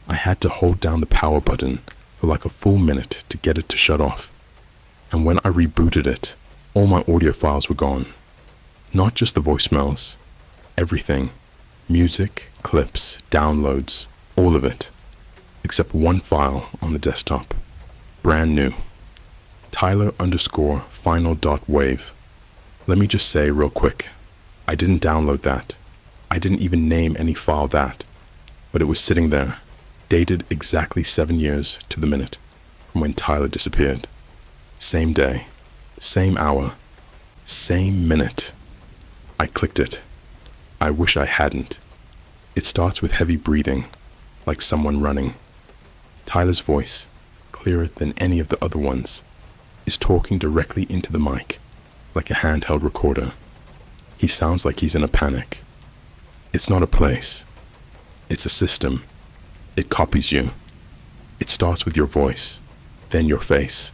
I had to hold down the power button for like a full minute to get it to shut off. And when I rebooted it, all my audio files were gone. Not just the voicemails, everything. Music, clips, downloads, all of it. Except one file on the desktop. Brand new. Tyler_final.wave. Let me just say real quick, I didn't download that. I didn't even name any file that. But it was sitting there, dated exactly 7 years to the minute from when Tyler disappeared. Same day, same hour, same minute. I clicked it. I wish I hadn't. It starts with heavy breathing, like someone running. Tyler's voice, clearer than any of the other ones, is talking directly into the mic, like a handheld recorder. He sounds like he's in a panic. It's not a place. It's a system. It copies you. It starts with your voice, then your face,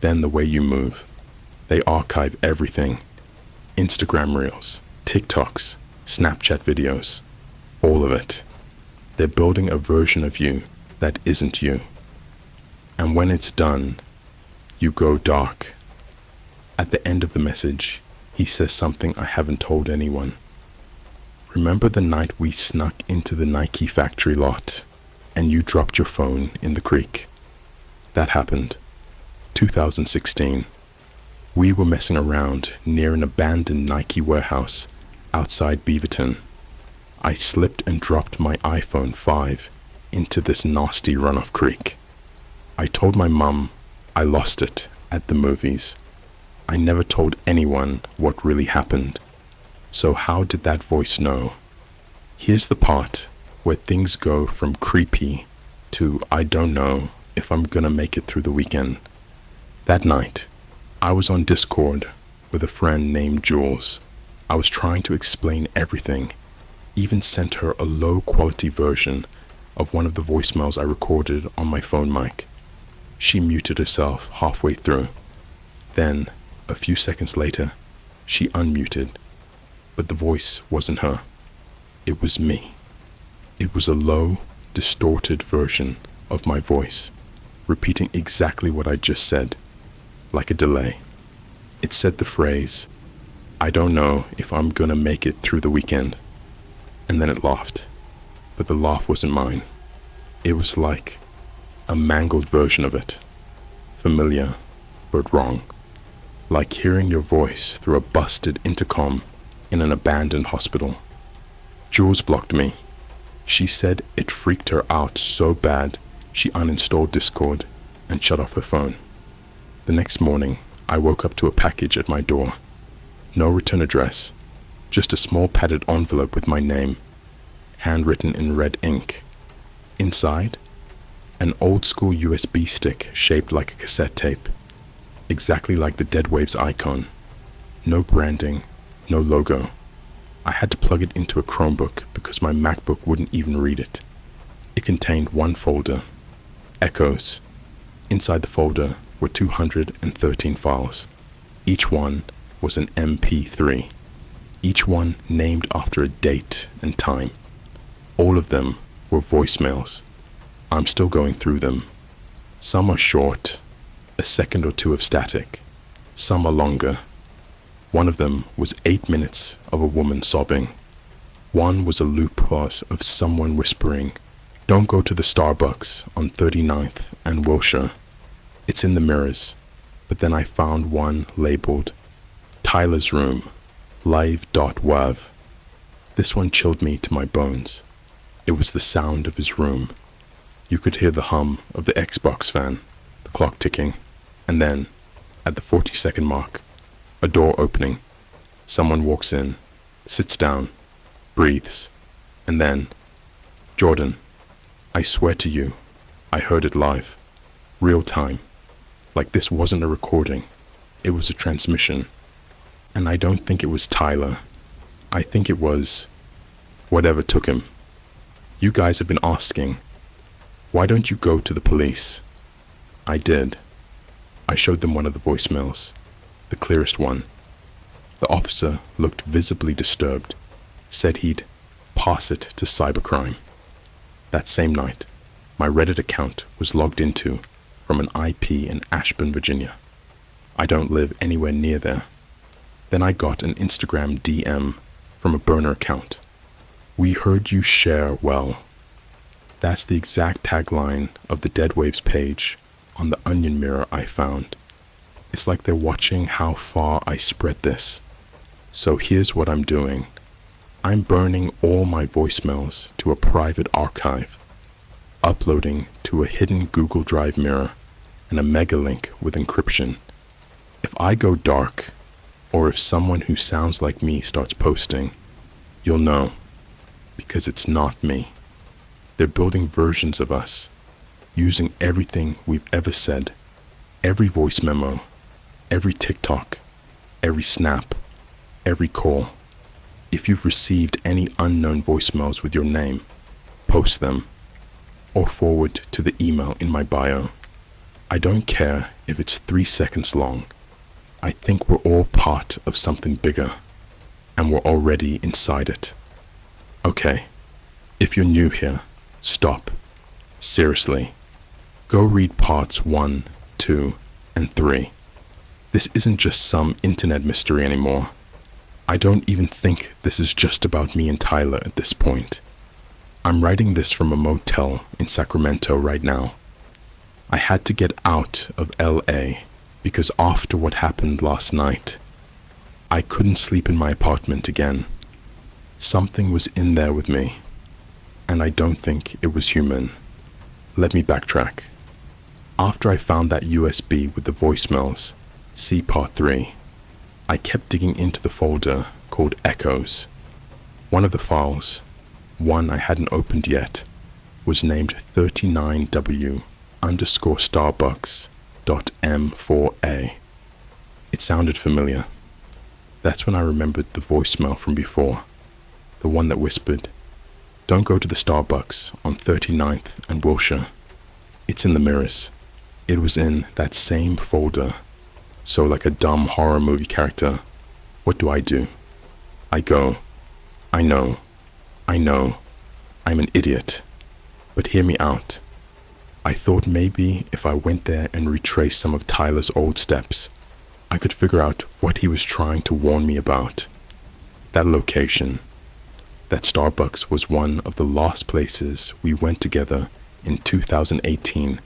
then the way you move. They archive everything. Instagram reels, TikToks, Snapchat videos, all of it. They're building a version of you that isn't you. And when it's done, you go dark. At the end of the message, he says something I haven't told anyone. Remember the night we snuck into the Nike factory lot and you dropped your phone in the creek? That happened. 2016. We were messing around near an abandoned Nike warehouse outside Beaverton. I slipped and dropped my iPhone 5 into this nasty runoff creek. I told my mum I lost it at the movies. I never told anyone what really happened. So how did that voice know? Here's the part where things go from creepy to I don't know if I'm gonna make it through the weekend. That night, I was on Discord with a friend named Jules. I was trying to explain everything, even sent her a low-quality version of one of the voicemails I recorded on my phone mic. She muted herself halfway through. Then, a few seconds later, she unmuted, but the voice wasn't her. It was me. It was a low, distorted version of my voice. repeating exactly what I just said, like a delay. It said the phrase, "I don't know if I'm gonna make it through the weekend." And then it laughed. But the laugh wasn't mine. It was like a mangled version of it. Familiar, but wrong. Like hearing your voice through a busted intercom in an abandoned hospital. Jules blocked me. She said it freaked her out so bad she uninstalled Discord and shut off her phone. The next morning, I woke up to a package at my door. No return address, just a small padded envelope with my name, handwritten in red ink. Inside, an old-school USB stick shaped like a cassette tape, exactly like the Dead Waves icon. No branding, no logo. I had to plug it into a Chromebook because my MacBook wouldn't even read it. It contained one folder, Echoes. Inside the folder were 213 files. Each one was an MP3. Each one named after a date and time. All of them were voicemails. I'm still going through them. Some are short, a second or two of static. Some are longer. One of them was 8 minutes of a woman sobbing. One was a loop of someone whispering, "Don't go to the Starbucks on 39th and Wilshire. It's in the mirrors." But then I found one labeled, "Tyler's Room, live.wav." This one chilled me to my bones. It was the sound of his room. You could hear the hum of the Xbox fan, the clock ticking, and then, at the 40-second mark, a door opening. Someone walks in, sits down, breathes, and then, "Jordan, I swear to you, I heard it live, real time. Like this wasn't a recording, it was a transmission. And I don't think it was Tyler. I think it was whatever took him. You guys have been asking, why don't you go to the police?" I did. I showed them one of the voicemails, the clearest one. The officer looked visibly disturbed, said he'd pass it to cybercrime. That same night, my Reddit account was logged into from an IP in Ashburn, Virginia. I don't live anywhere near there. Then I got an Instagram DM from a burner account. "We heard you share well." That's the exact tagline of the Dead Waves page on the Onion Mirror I found. It's like they're watching how far I spread this. So here's what I'm doing. I'm burning all my voicemails to a private archive, uploading to a hidden Google Drive mirror and a mega link with encryption. If I go dark, or if someone who sounds like me starts posting, you'll know, because it's not me. They're building versions of us, using everything we've ever said, every voice memo, every TikTok, every snap, every call. If you've received any unknown voicemails with your name, post them, or forward to the email in my bio. I don't care if it's 3 seconds long. I think we're all part of something bigger, and we're already inside it. Okay, if you're new here, stop. Seriously. Go read parts 1, 2, and 3. This isn't just some internet mystery anymore. I don't even think this is just about me and Tyler at this point. I'm writing this from a motel in Sacramento right now. I had to get out of LA because after what happened last night, I couldn't sleep in my apartment again. Something was in there with me, and I don't think it was human. Let me backtrack. After I found that USB with the voicemails, see part 3, I kept digging into the folder called Echoes. One of the files, one I hadn't opened yet, was named 39W_Starbucks.m4a. It sounded familiar. That's when I remembered the voicemail from before, the one that whispered, "Don't go to the Starbucks on 39th and Wilshire. It's in the mirrors." It was in that same folder. So like a dumb horror movie character, what do? I go, I know, I'm an idiot. But hear me out. I thought maybe if I went there and retraced some of Tyler's old steps, I could figure out what he was trying to warn me about. That location, that Starbucks, was one of the last places we went together in 2018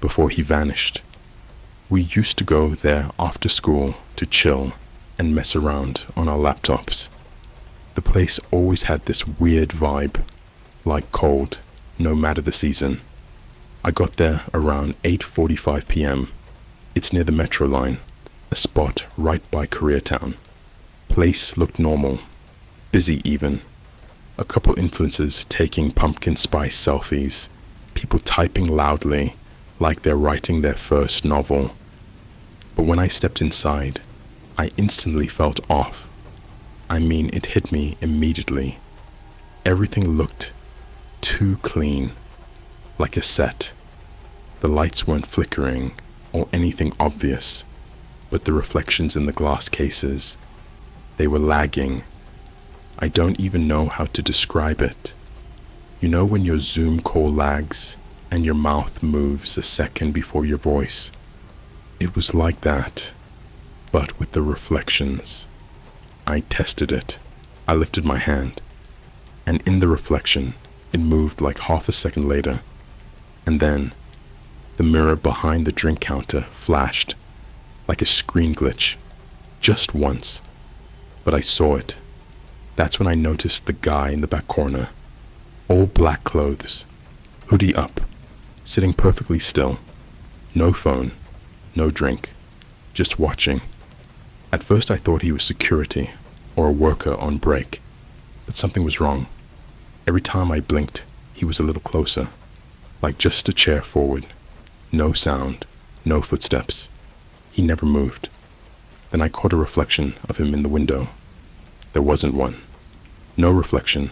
before he vanished. We used to go there after school to chill and mess around on our laptops. The place always had this weird vibe, like cold, no matter the season. I got there around 8:45 p.m. It's near the metro line, a spot right by Koreatown. Place looked normal, busy even. A couple influencers taking pumpkin spice selfies, people typing loudly like they're writing their first novel. But when I stepped inside, I instantly felt off. I mean, it hit me immediately. Everything looked too clean, like a set. The lights weren't flickering or anything obvious, but the reflections in the glass cases, they were lagging. I don't even know how to describe it. You know when your Zoom call lags and your mouth moves a second before your voice? It was like that, but with the reflections. I tested it. I lifted my hand, and in the reflection, it moved like half a second later, and then the mirror behind the drink counter flashed like a screen glitch, just once, but I saw it. That's when I noticed the guy in the back corner, all black clothes, hoodie up, sitting perfectly still, no phone, no drink, just watching. At first I thought he was security or a worker on break, but something was wrong. Every time I blinked, he was a little closer, like just a chair forward. No sound, no footsteps. He never moved. Then I caught a reflection of him in the window. There wasn't one. No reflection,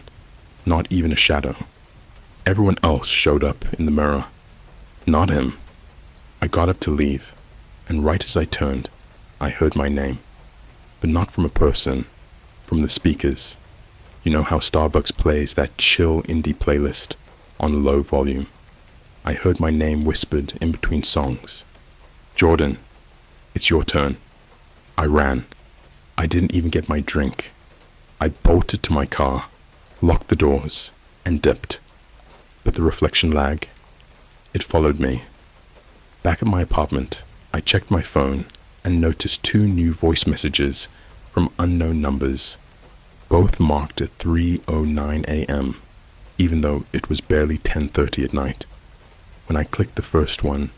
not even a shadow. Everyone else showed up in the mirror. Not him. I got up to leave, and right as I turned, I heard my name. But not from a person, from the speakers. You know how Starbucks plays that chill indie playlist on low volume? I heard my name whispered in between songs. Jordan, it's your turn. I ran. I didn't even get my drink. I bolted to my car, locked the doors, and dipped. But the reflection lag, it followed me. Back at my apartment, I checked my phone and noticed 2 new voice messages from unknown numbers, both marked at 3:09 a.m., even though it was barely 10:30 at night. When I clicked the first one,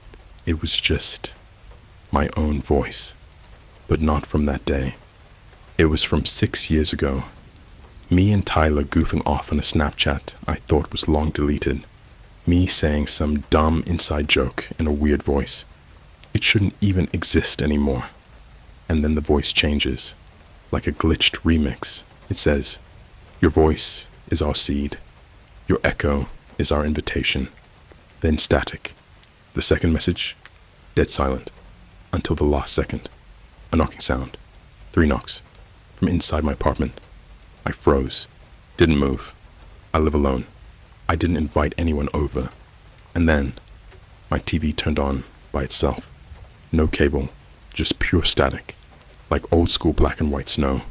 it was just my own voice, but not from that day. It was from 6 years ago. Me and Tyler goofing off on a Snapchat I thought was long deleted. Me saying some dumb inside joke in a weird voice. It shouldn't even exist anymore. And then the voice changes, like a glitched remix. It says, "Your voice is our seed. Your echo is our invitation." Then static. The second message, dead silent, until the last second. A knocking sound. 3 knocks. From inside my apartment. I froze. Didn't move. I live alone. I didn't invite anyone over. And then, my TV turned on by itself. No cable, just pure static, like old school black and white snow.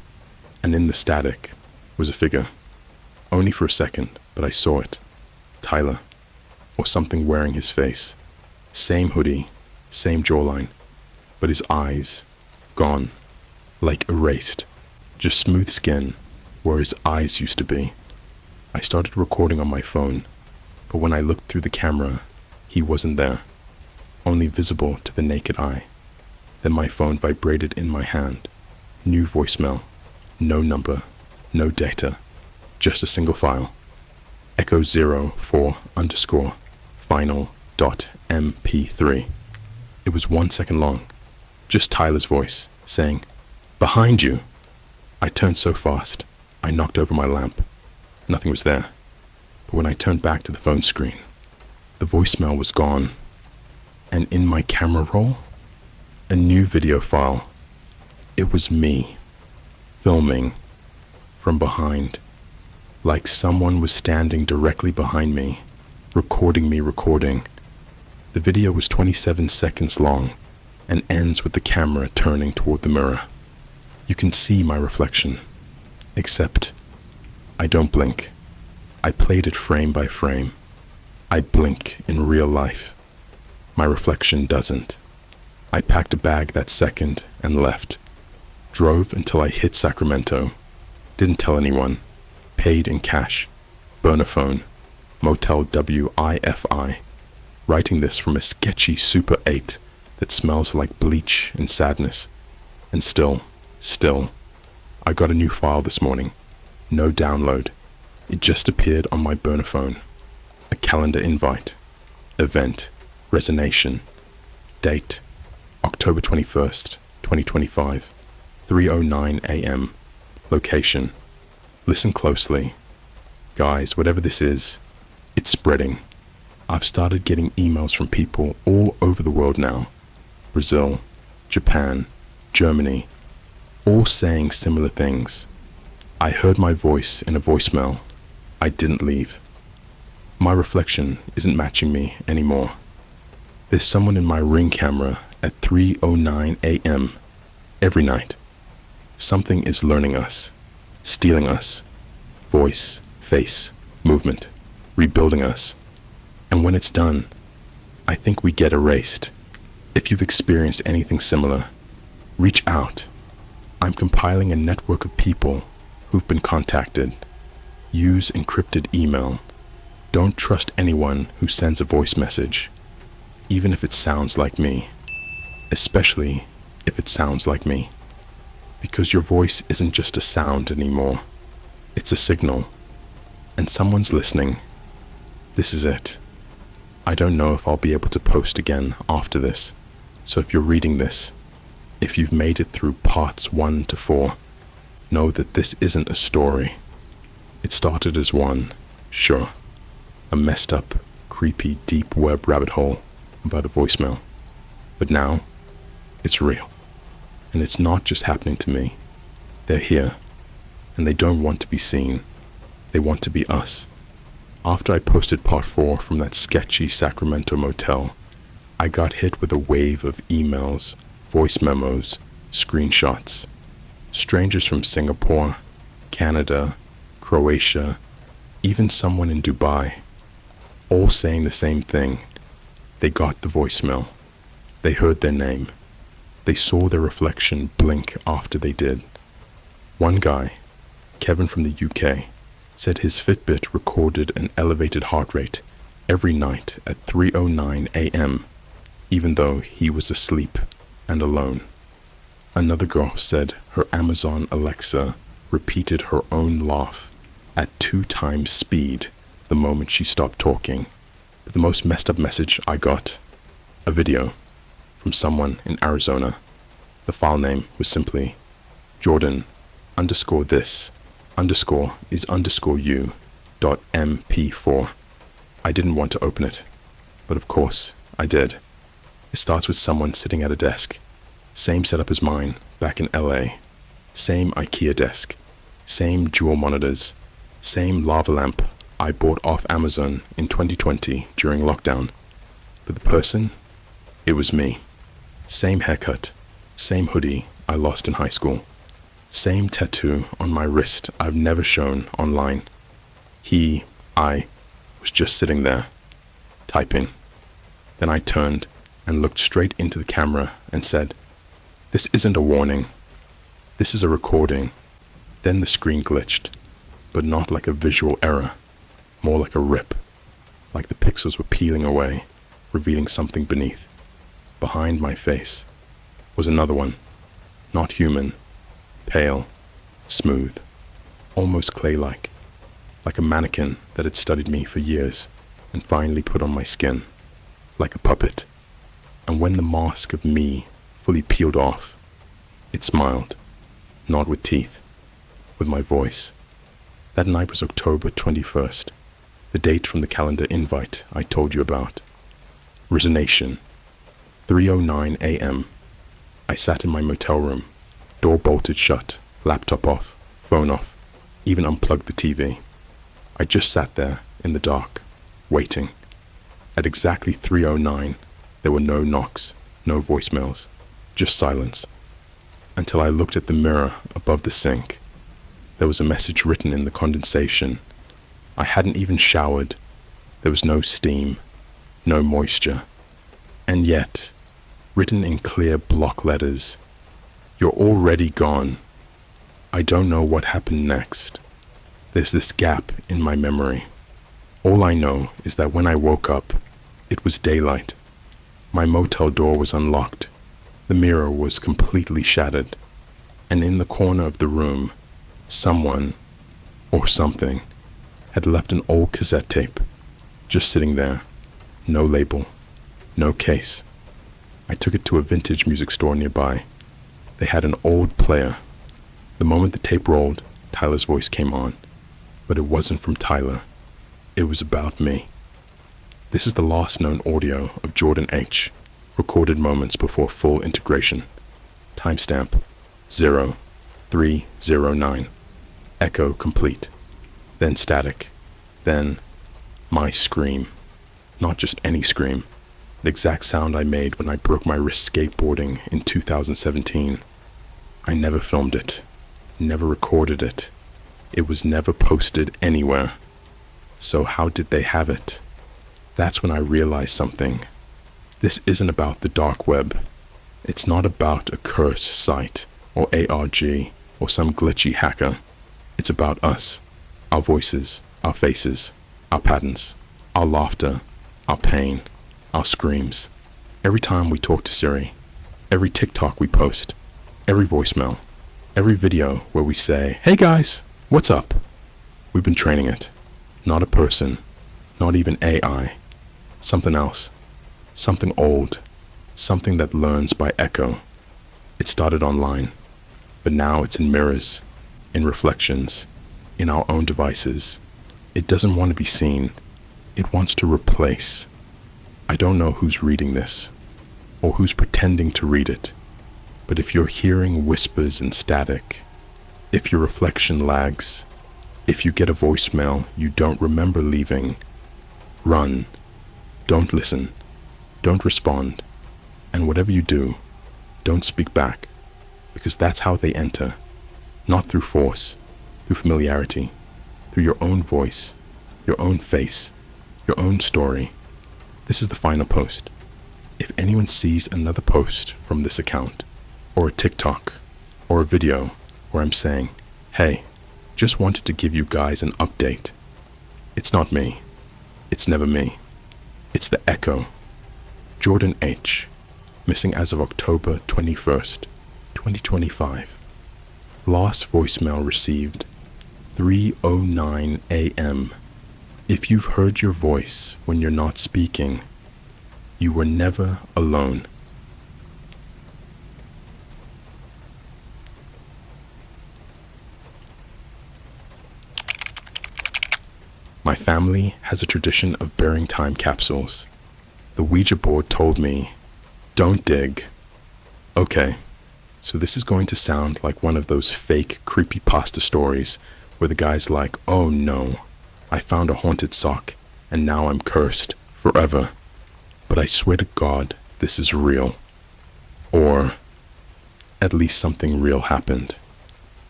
And in the static was a figure. Only for a second, but I saw it. Tyler, or something wearing his face. Same hoodie, same jawline, but his eyes, gone, like erased. Just smooth skin, where his eyes used to be. I started recording on my phone, but when I looked through the camera, he wasn't there, only visible to the naked eye. Then my phone vibrated in my hand. New voicemail. No number, no data, just a single file. Echo 04_ final.mp3. It was 1 second long, just Tyler's voice saying, "Behind you." I turned so fast, I knocked over my lamp. Nothing was there. But when I turned back to the phone screen, the voicemail was gone. And in my camera roll, a new video file. It was me, filming from behind, like someone was standing directly behind me, recording me recording. The video was 27 seconds long and ends with the camera turning toward the mirror. You can see my reflection, except I don't blink. I played it frame by frame. I blink in real life. My reflection doesn't. I packed a bag that second and left. Drove until I hit Sacramento. Didn't tell anyone. Paid in cash. Burner phone. Motel WIFI. Writing this from a sketchy Super 8 that smells like bleach and sadness. And still, I got a new file this morning. No download. It just appeared on my burner phone. A calendar invite. Event. Resonation. Date. October 21st, 2025. 3:09 a.m. Location. Listen closely. Guys, whatever this is, it's spreading. I've started getting emails from people all over the world now. Brazil, Japan, Germany, all saying similar things. I heard my voice in a voicemail. I didn't leave. My reflection isn't matching me anymore. There's someone in my Ring camera at 3:09 a.m. every night. Something is learning us, stealing us, voice, face, movement, rebuilding us. And when it's done, I think we get erased. If you've experienced anything similar, reach out. I'm compiling a network of people who've been contacted. Use encrypted email. Don't trust anyone who sends a voice message, even if it sounds like me, especially if it sounds like me, because your voice isn't just a sound anymore. It's a signal, and someone's listening. This is it. I don't know if I'll be able to post again after this, so if you're reading this, if you've made it through parts 1 to 4, know that this isn't a story. It started as one, sure, a messed up, creepy, deep web rabbit hole about a voicemail. But now, it's real. And it's not just happening to me. They're here, and they don't want to be seen. They want to be us. After I posted part 4 from that sketchy Sacramento motel, I got hit with a wave of emails, voice memos, screenshots. Strangers from Singapore, Canada, Croatia, even someone in Dubai, all saying the same thing. They got the voicemail. They heard their name. They saw their reflection blink after they did. One guy, Kevin from the UK, said his Fitbit recorded an elevated heart rate every night at 3:09 a.m., even though he was asleep and alone. Another girl said her Amazon Alexa repeated her own laugh at 2 times speed the moment she stopped talking. But the most messed up message I got, a video from someone in Arizona. The file name was simply Jordan _this _ you .mp4. I didn't want to open it, but of course I did. It starts with someone sitting at a desk. Same setup as mine back in LA. Same IKEA desk. Same dual monitors. Same lava lamp I bought off Amazon in 2020 during lockdown. But the person, it was me. Same haircut. Same hoodie I lost in high school. Same tattoo on my wrist I've never shown online. I was just sitting there, typing. Then I turned and looked straight into the camera and said, "This isn't a warning. This is a recording." Then the screen glitched, but not like a visual error, more like a rip, like the pixels were peeling away, revealing something beneath. Behind my face was another one, not human, pale, smooth, almost clay-like a mannequin that had studied me for years and finally put on my skin, like a puppet. And when the mask of me fully peeled off, it smiled, not with teeth, with my voice. That night was October 21st, the date from the calendar invite I told you about. Resonation, 3:09 a.m. I sat in my motel room, door bolted shut, laptop off, phone off, even unplugged the TV. I just sat there in the dark, waiting. At exactly 3:09, there were no knocks, no voicemails, just silence. Until I looked at the mirror above the sink. There was a message written in the condensation. I hadn't even showered. There was no steam, no moisture. And yet, written in clear block letters, "You're already gone." I don't know what happened next. There's this gap in my memory. All I know is that when I woke up, it was daylight. My motel door was unlocked. The mirror was completely shattered. And in the corner of the room, someone, or something, had left an old cassette tape, just sitting there. No label, no case. I took it to a vintage music store nearby. They had an old player. The moment the tape rolled, Tyler's voice came on. But it wasn't from Tyler. It was about me. This is the last known audio of Jordan H., recorded moments before full integration. Timestamp 0309. Echo complete. Then static. Then my scream. Not just any scream. The exact sound I made when I broke my wrist skateboarding in 2017. I never filmed it. Never recorded it. It was never posted anywhere. So how did they have it? That's when I realized something. This isn't about the dark web. It's not about a cursed site, or ARG, or some glitchy hacker. It's about us, our voices, our faces, our patterns, our laughter, our pain, our screams. Every time we talk to Siri, every TikTok we post, every voicemail, every video where we say, "Hey guys, what's up?" We've been training it. Not a person, not even AI. Something else. Something old. Something that learns by echo. It started online, but now it's in mirrors, in reflections, in our own devices. It doesn't want to be seen. It wants to replace. I don't know who's reading this, or who's pretending to read it, but if you're hearing whispers and static, if your reflection lags, if you get a voicemail you don't remember leaving, run. Don't listen. Don't respond. And whatever you do, don't speak back, because that's how they enter. Not through force, through familiarity, through your own voice, your own face, your own story. This is the final post. If anyone sees another post from this account, or a TikTok, or a video where I'm saying, "Hey, just wanted to give you guys an update," it's not me. It's never me. It's the echo. Jordan H., missing as of October 21st, 2025. Last voicemail received 3:09 a.m. If you've heard your voice when you're not speaking, you were never alone. My family has a tradition of burying time capsules. The Ouija board told me, "Don't dig." Okay, so this is going to sound like one of those fake creepypasta stories where the guy's like, "Oh no, I found a haunted sock and now I'm cursed forever." But I swear to God, this is real. Or at least something real happened.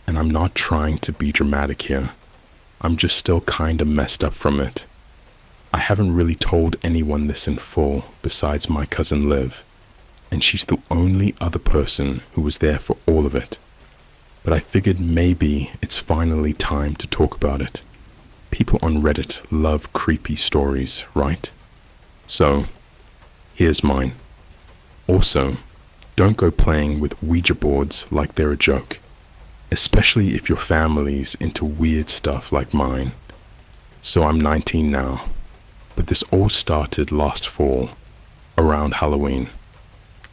And I'm not trying to be dramatic here. I'm just still kinda messed up from it. I haven't really told anyone this in full besides my cousin Liv, and she's the only other person who was there for all of it. But I figured maybe it's finally time to talk about it. People on Reddit love creepy stories, right? So, here's mine. Also, don't go playing with Ouija boards like they're a joke, especially if your family's into weird stuff like mine. So I'm 19 now, but this all started last fall, around Halloween.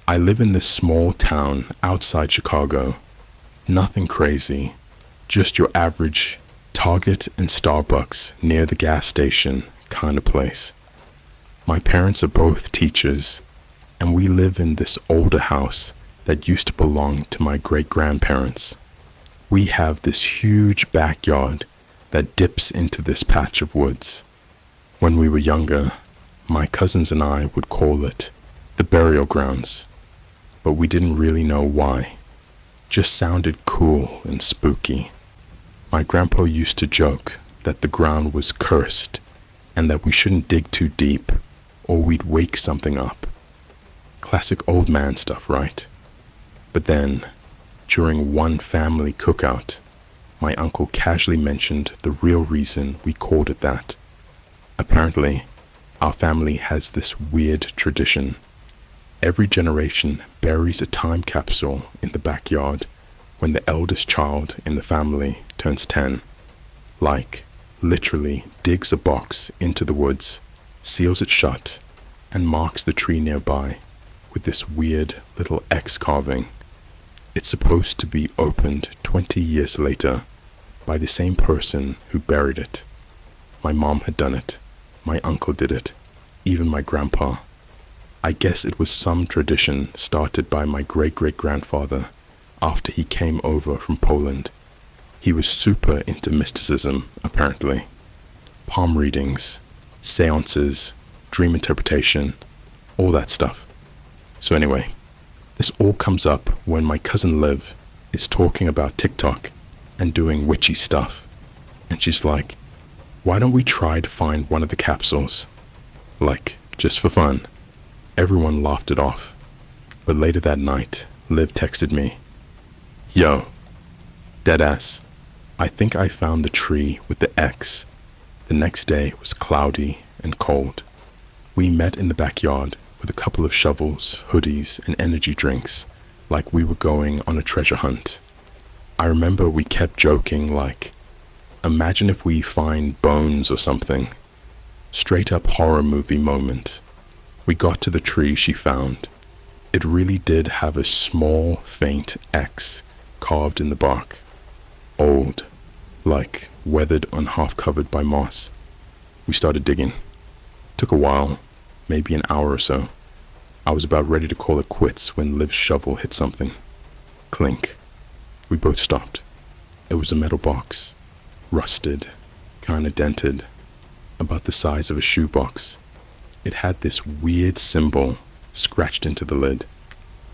I live in this small town outside Chicago. Nothing crazy, just your average Target and Starbucks near the gas station kind of place. My parents are both teachers, and we live in this older house that used to belong to my great-grandparents. We have this huge backyard that dips into this patch of woods. When we were younger, My cousins and I would call it the burial grounds, but we didn't really know why. Just sounded cool and spooky. My grandpa used to joke that the ground was cursed and that we shouldn't dig too deep or we'd wake something up. Classic old man stuff, right? But then, during one family cookout, my uncle casually mentioned the real reason we called it that. Apparently, our family has this weird tradition. Every generation buries a time capsule in the backyard when the eldest child in the family turns 10. Like, literally digs a box into the woods, seals it shut, and marks the tree nearby with this weird little X carving. It's supposed to be opened 20 years later by the same person who buried it. My mom had done it. My uncle did it. Even my grandpa. I guess it was some tradition started by my great-great-grandfather after he came over from Poland. He was super into mysticism, apparently. Palm readings, seances, dream interpretation, all that stuff. So anyway, this all comes up when my cousin Liv is talking about TikTok and doing witchy stuff. And she's like, why don't we try to find one of the capsules? Like, just for fun. Everyone laughed it off. But later that night, Liv texted me, yo, deadass, I think I found the tree with the X. The next day was cloudy and cold. We met in the backyard with a couple of shovels, hoodies, and energy drinks, like we were going on a treasure hunt. I remember we kept joking like, imagine if we find bones or something. Straight up horror movie moment. We got to the tree she found. It really did have a small, faint X carved in the bark. Old, like weathered and half covered by moss. We started digging. Took a while, maybe an hour or so. I was about ready to call it quits when Liv's shovel hit something. Clink. We both stopped. It was a metal box. Rusted, kinda dented, about the size of a shoebox. It had this weird symbol scratched into the lid,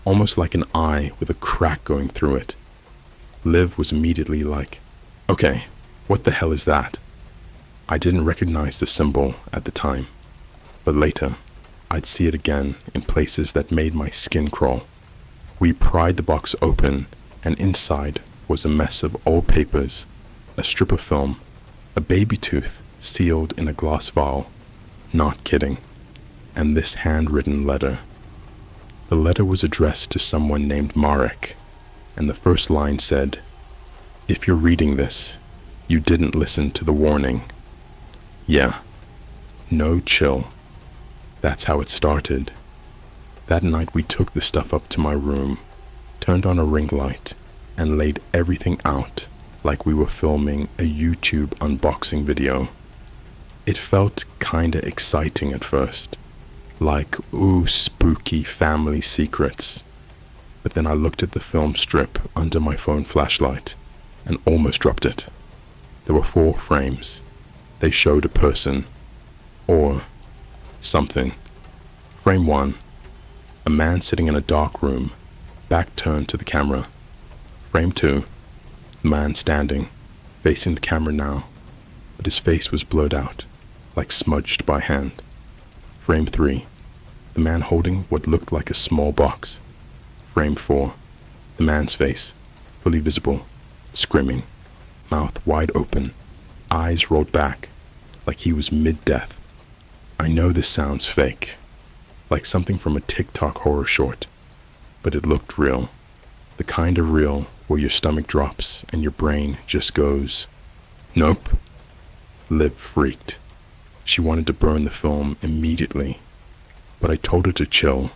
almost like an eye with a crack going through it. Liv was immediately like, okay, what the hell is that? I didn't recognize the symbol at the time, but later, I'd see it again in places that made my skin crawl. We pried the box open, and inside was a mess of old papers, a strip of film, a baby tooth sealed in a glass vial. Not kidding. And this handwritten letter. The letter was addressed to someone named Marek, and the first line said, if you're reading this, you didn't listen to the warning. Yeah. No chill. That's how it started. That night we took the stuff up to my room, turned on a ring light, and laid everything out like we were filming a YouTube unboxing video. It felt kinda exciting at first, like, ooh, spooky family secrets. But then I looked at the film strip under my phone flashlight and almost dropped it. There were 4 frames. They showed a person, or something. Frame 1, a man sitting in a dark room, back turned to the camera. Frame 2, the man standing, facing the camera now, but his face was blurred out, like smudged by hand. Frame 3, the man holding what looked like a small box. Frame 4, the man's face, fully visible, screaming, mouth wide open, eyes rolled back, like he was mid-death. I know this sounds fake, like something from a TikTok horror short, but it looked real. The kind of real where your stomach drops and your brain just goes, nope. Liv freaked. She wanted to burn the film immediately, but I told her to chill,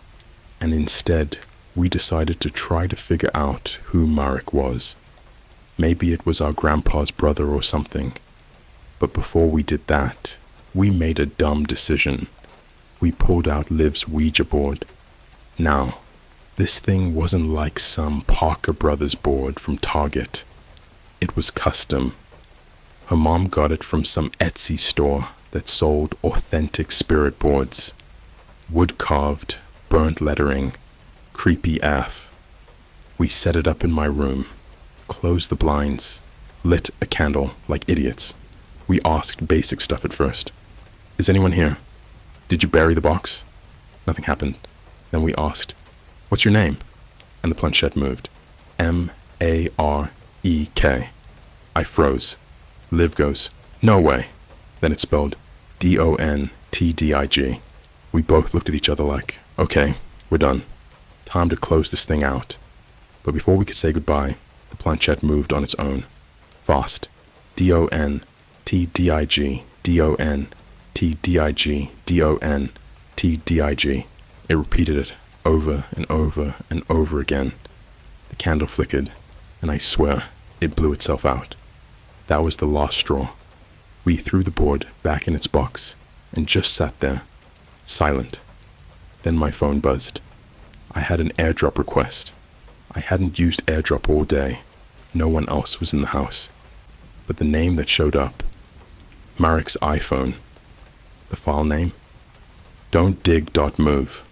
and instead we decided to try to figure out who Marek was. Maybe it was our grandpa's brother or something, but before we did that, we made a dumb decision. We pulled out Liv's Ouija board. Now, this thing wasn't like some Parker Brothers board from Target. It was custom. Her mom got it from some Etsy store that sold authentic spirit boards, wood-carved, burnt lettering, creepy AF. We set it up in my room, closed the blinds, lit a candle like idiots. We asked basic stuff at first. Is anyone here? Did you bury the box? Nothing happened. Then we asked, what's your name? And the planchette moved. M-A-R-E-K. I froze. Liv goes, no way. Then it spelled D-O-N-T-D-I-G. We both looked at each other like, okay, we're done. Time to close this thing out. But before we could say goodbye, the planchette moved on its own. Fast. D-O-N-T-D-I-G, D-O-N-T-D-I-G, D-O-N-T-D-I-G. It repeated it over and over and over again. The candle flickered, and I swear it blew itself out. That was the last straw. We threw the board back in its box and just sat there, silent. Then my phone buzzed. I had an airdrop request. I hadn't used airdrop all day. No one else was in the house. But the name that showed up, Marek's iPhone. The file name? don'tdig.move.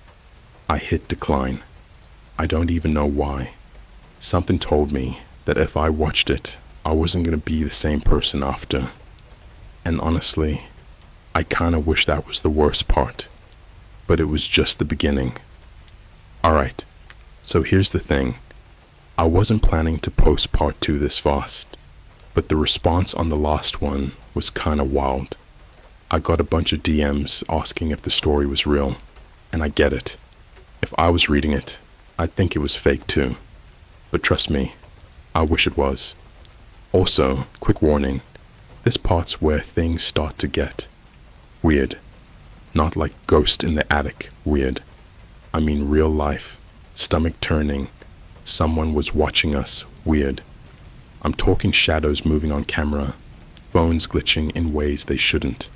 I hit decline. I don't even know why. Something told me that if I watched it, I wasn't going to be the same person after. And honestly, I kind of wish that was the worst part. But it was just the beginning. Alright, so here's the thing. I wasn't planning to post part 2 this fast, but the response on the last one was kind of wild. I got a bunch of DMs asking if the story was real, and I get it. If I was reading it, I'd think it was fake too. But trust me, I wish it was. Also, quick warning, this part's where things start to get weird. Not like ghost in the attic weird. I mean real life, stomach turning, someone was watching us weird. I'm talking shadows moving on camera, phones glitching in ways they shouldn't,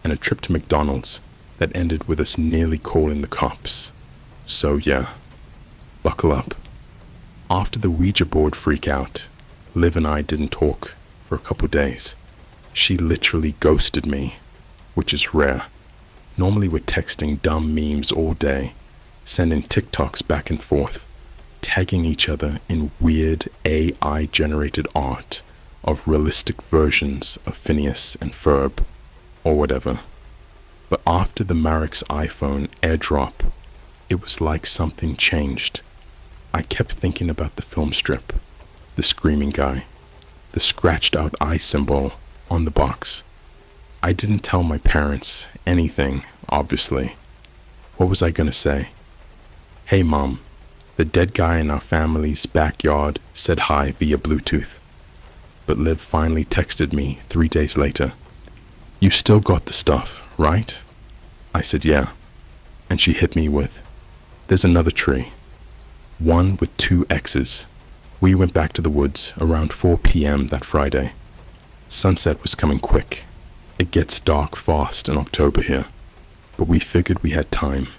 and a trip to McDonald's that ended with us nearly calling the cops. So yeah, buckle up. After the Ouija board freak out, Liv and I didn't talk for a couple days. She literally ghosted me, which is rare. Normally we're texting dumb memes all day, sending TikToks back and forth, tagging each other in weird AI-generated art of realistic versions of Phineas and Ferb, or whatever. But after the Marek's iPhone airdrop, it was like something changed. I kept thinking about the film strip, the screaming guy, the scratched out eye symbol on the box. I didn't tell my parents anything, obviously. What was I gonna say? Hey mom, the dead guy in our family's backyard said hi via Bluetooth. But Liv finally texted me 3 days later. You still got the stuff, right? I said yeah. And she hit me with, there's another tree. One with 2 X's. We went back to the woods around 4 p.m. that Friday. Sunset was coming quick. It gets dark fast in October here, but we figured we had time.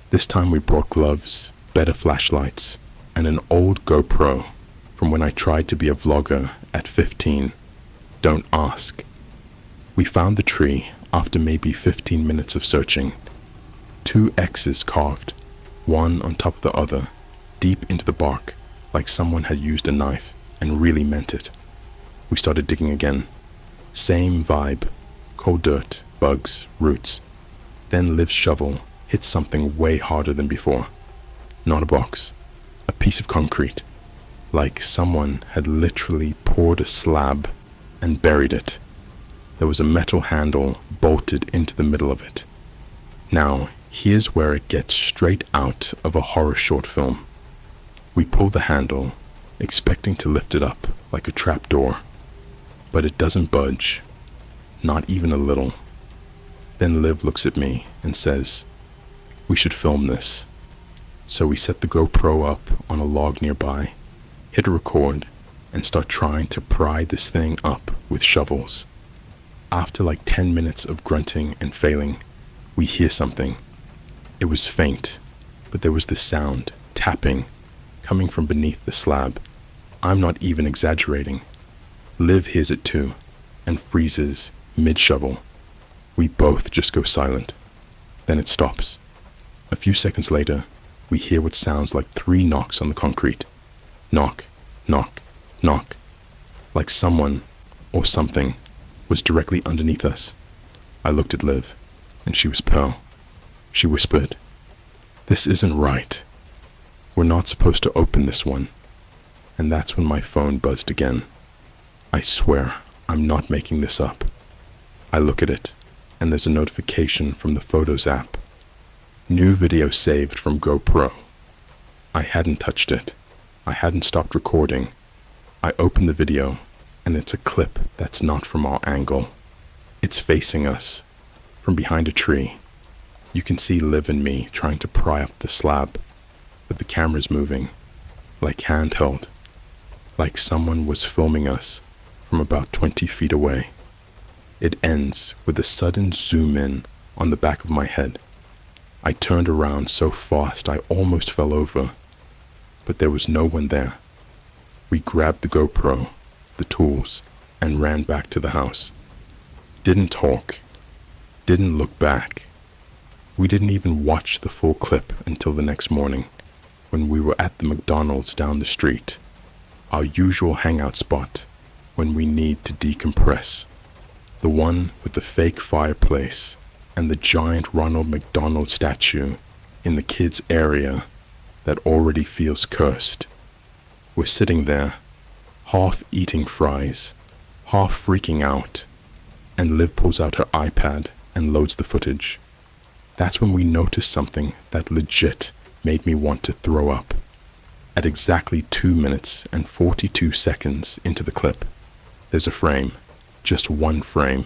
This time we brought gloves, better flashlights, and an old GoPro from when I tried to be a vlogger at 15. Don't ask. We found the tree after maybe 15 minutes of searching. 2 X's carved, one on top of the other, deep into the bark, like someone had used a knife and really meant it. We started digging again. Same vibe, cold dirt, bugs, roots. Then Liv's shovel hit something way harder than before. Not a box, a piece of concrete, like someone had literally poured a slab and buried it. There was a metal handle bolted into the middle of it. Now, here's where it gets straight out of a horror short film. We pull the handle, expecting to lift it up like a trapdoor, but it doesn't budge, not even a little. Then Liv looks at me and says, we should film this. So we set the GoPro up on a log nearby, hit record, and start trying to pry this thing up with shovels. After like 10 minutes of grunting and failing, we hear something. It was faint, but there was this sound, tapping, coming from beneath the slab. I'm not even exaggerating. Liv hears it too, and freezes mid-shovel. We both just go silent. Then it stops. A few seconds later, we hear what sounds like 3 knocks on the concrete. Knock, knock, knock. Like someone, or something, was directly underneath us. I looked at Liv, and she was pale. She whispered, "This isn't right. We're not supposed to open this one." And that's when my phone buzzed again. I swear, I'm not making this up. I look at it, and there's a notification from the Photos app. New video saved from GoPro. I hadn't touched it. I hadn't stopped recording. I open the video, and it's a clip that's not from our angle. It's facing us, from behind a tree. You can see Liv and me trying to pry up the slab, but the camera's moving, like handheld, like someone was filming us from about 20 feet away. It ends with a sudden zoom in on the back of my head. I turned around so fast I almost fell over, but there was no one there. We grabbed the GoPro, the tools, and ran back to the house. Didn't talk, didn't look back. We didn't even watch the full clip until the next morning, when we were at the McDonald's down the street, our usual hangout spot when we need to decompress. The one with the fake fireplace and the giant Ronald McDonald statue in the kids' area that already feels cursed. We're sitting there, half eating fries, half freaking out, and Liv pulls out her iPad and loads the footage. That's when we notice something that legit made me want to throw up. At exactly 2 minutes and 42 seconds into the clip, there's a frame, just one frame,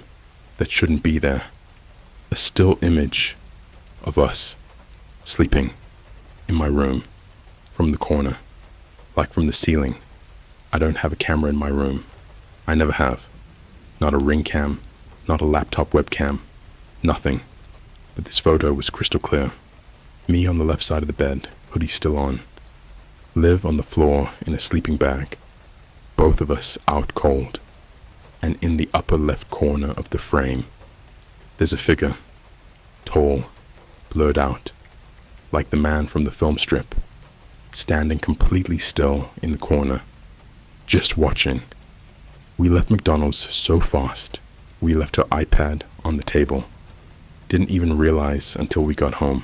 that shouldn't be there. A still image of us, sleeping, in my room, from the corner, like from the ceiling. I don't have a camera in my room. I never have. Not a ring cam, not a laptop webcam, nothing. But this photo was crystal clear. Me on the left side of the bed, hoodie still on. Liv on the floor in a sleeping bag. Both of us out cold. And in the upper left corner of the frame, there's a figure, tall, blurred out, like the man from the film strip, standing completely still in the corner, just watching. We left McDonald's so fast, we left her iPad on the table. Didn't even realize until we got home.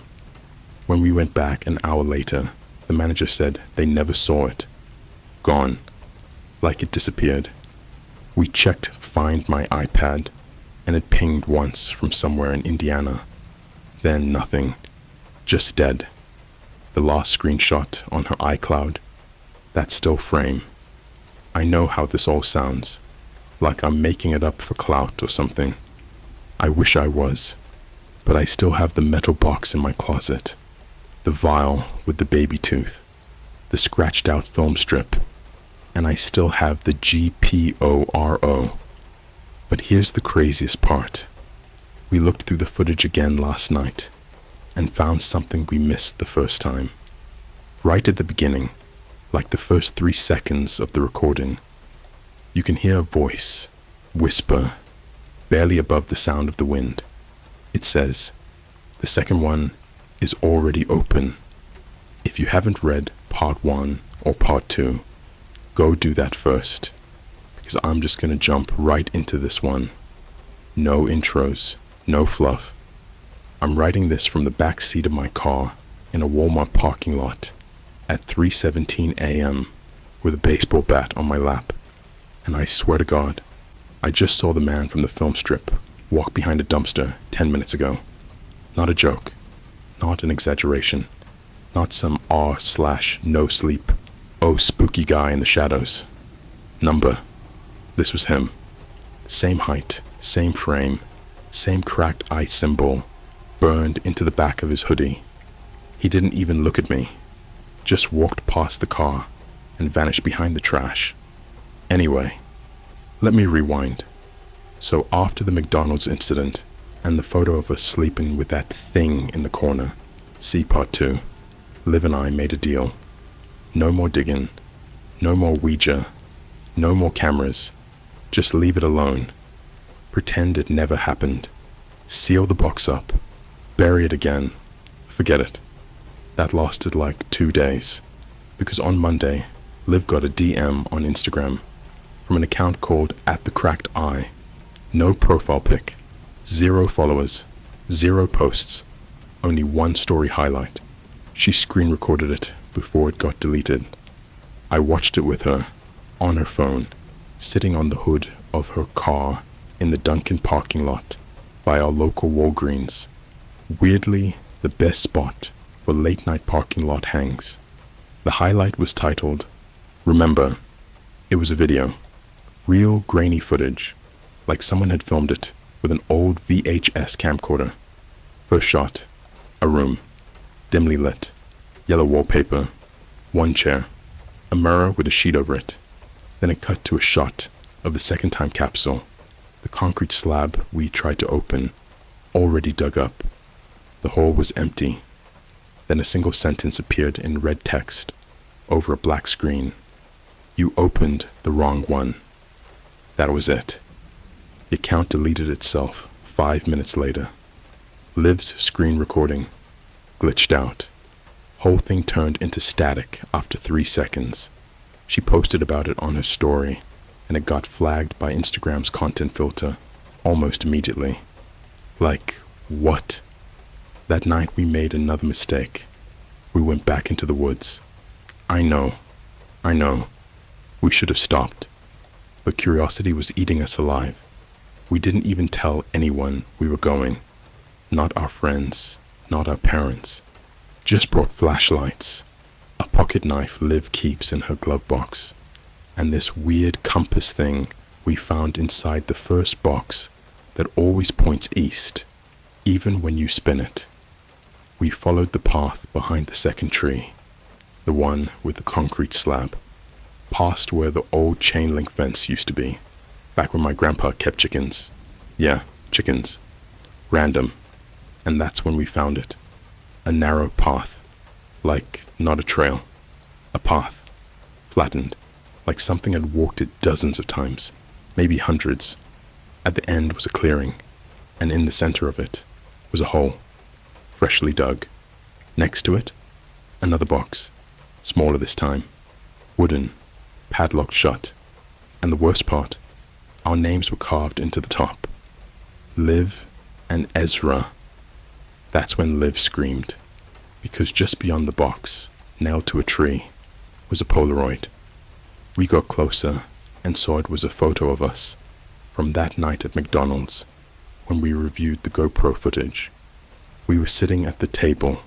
When we went back an hour later, the manager said they never saw it. Gone. Like it disappeared. We checked Find My iPad, and it pinged once from somewhere in Indiana. Then nothing. Just dead. The last screenshot on her iCloud. That still frame. I know how this all sounds. Like I'm making it up for clout or something. I wish I was. But I still have the metal box in my closet. The vial with the baby tooth. The scratched out film strip. And I still have the GPORO. But here's the craziest part. We looked through the footage again last night and found something we missed the first time. Right at the beginning, like the first 3 seconds of the recording, you can hear a voice, whisper, barely above the sound of the wind. It says, "The second one is already open. If you haven't read part 1 or part 2, go do that first, because I'm just gonna jump right into this one. No intros, no fluff. I'm writing this from the back seat of my car in a Walmart parking lot at 3:17 a.m. with a baseball bat on my lap. And I swear to God, I just saw the man from the film strip walk behind a dumpster 10 minutes ago. Not a joke, not an exaggeration, not some r/no sleep, oh spooky guy in the shadows. Number. This was him. Same height, same frame, same cracked eye symbol burned into the back of his hoodie. He didn't even look at me, just walked past the car and vanished behind the trash. Anyway, let me rewind. So after the McDonald's incident and the photo of us sleeping with that thing in the corner, see part 2, Liv and I made a deal. No more digging, no more Ouija, no more cameras. Just leave it alone. Pretend it never happened. seal the box up, bury it again, forget it. That lasted like 2 days, because on Monday, Liv got a DM on Instagram from an account called @thecrackedeye. No profile pic, 0 followers, 0 posts, only 1 story highlight. She screen recorded it before it got deleted. I watched it with her, on her phone, sitting on the hood of her car in the Dunkin' parking lot by our local Walgreens. Weirdly, the best spot for late night parking lot hangs. The highlight was titled, "Remember." It was a video, real grainy footage, like someone had filmed it with an old VHS camcorder. First shot, a room, dimly lit, yellow wallpaper, 1 chair, a mirror with a sheet over it. Then it cut to a shot of the second time capsule, the concrete slab we tried to open, already dug up. The hole was empty. Then a single sentence appeared in red text over a black screen. "You opened the wrong one." That was it. The account deleted itself 5 minutes later. Liv's screen recording glitched out. Whole thing turned into static after 3 seconds. She posted about it on her story, and it got flagged by Instagram's content filter almost immediately. Like, what? That night we made another mistake. We went back into the woods. I know. We should have stopped. But curiosity was eating us alive. We didn't even tell anyone we were going. Not our friends, not our parents. Just brought flashlights, a pocket knife Liv keeps in her glove box, and this weird compass thing we found inside the first box that always points east, even when you spin it. We followed the path behind the second tree, the one with the concrete slab, past where the old chain link fence used to be, back when my grandpa kept chickens. Yeah, chickens. Random. And that's when we found it. A narrow path. Like, not a trail. A path. Flattened. Like something had walked it dozens of times. Maybe hundreds. At the end was a clearing. And in the center of it was a hole. Freshly dug. Next to it, another box. Smaller this time. Wooden. Padlocked shut. And the worst part, our names were carved into the top. Liv and Ezra. That's when Liv screamed, because just beyond the box, nailed to a tree, was a Polaroid. We got closer and saw it was a photo of us from that night at McDonald's when we reviewed the GoPro footage. We were sitting at the table,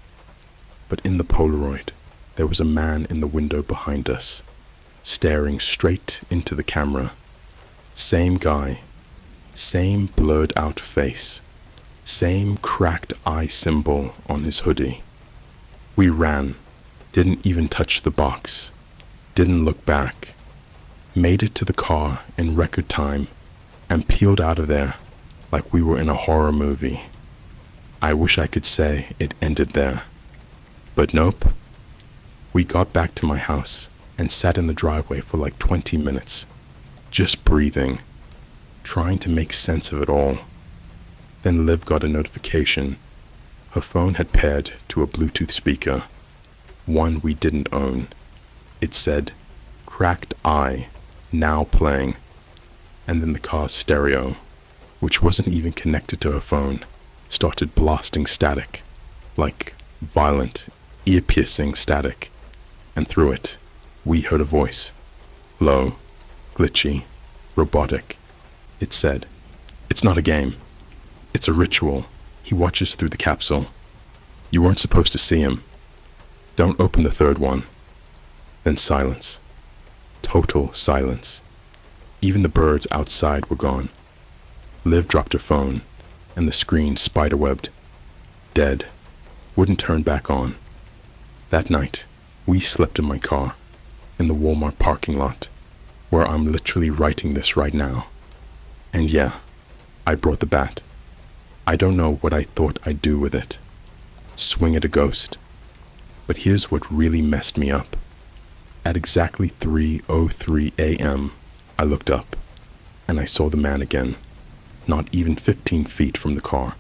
but in the Polaroid, there was a man in the window behind us, staring straight into the camera. Same guy, same blurred out face, same cracked eye symbol on his hoodie. We ran, didn't even touch the box, didn't look back, made it to the car in record time, and peeled out of there like we were in a horror movie. I wish I could say it ended there, but nope. We got back to my house and sat in the driveway for like 20 minutes, just breathing, trying to make sense of it all. Then Liv got a notification. Her phone had paired to a Bluetooth speaker, one we didn't own. It said, "Cracked Eye, now playing." And then the car's stereo, which wasn't even connected to her phone, started blasting static, like violent, ear-piercing static. And through it, we heard a voice, low, glitchy, robotic. It said, "It's not a game. It's a ritual. He watches through the capsule. You weren't supposed to see him. Don't open the third one." Then silence. Total silence. Even the birds outside were gone. Liv dropped her phone, and the screen spiderwebbed. Dead. Wouldn't turn back on. That night, we slept in my car, in the Walmart parking lot, where I'm literally writing this right now. And yeah, I brought the bat. I don't know what I thought I'd do with it. Swing at a ghost. But here's what really messed me up. At exactly 3:03 a.m., I looked up, and I saw the man again, not even 15 feet from the car.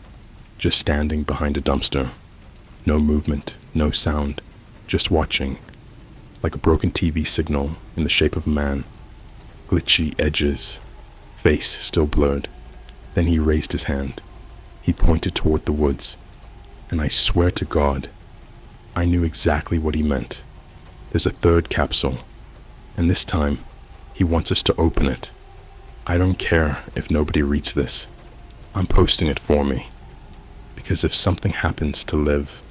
just standing behind a dumpster. No movement, no sound, just watching, like a broken TV signal in the shape of a man. Glitchy edges, face still blurred. Then he raised his hand. He pointed toward the woods, and I swear to God, I knew exactly what he meant. There's a third capsule, and this time, he wants us to open it. I don't care if nobody reads this. I'm posting it for me. Because if something happens to Liv,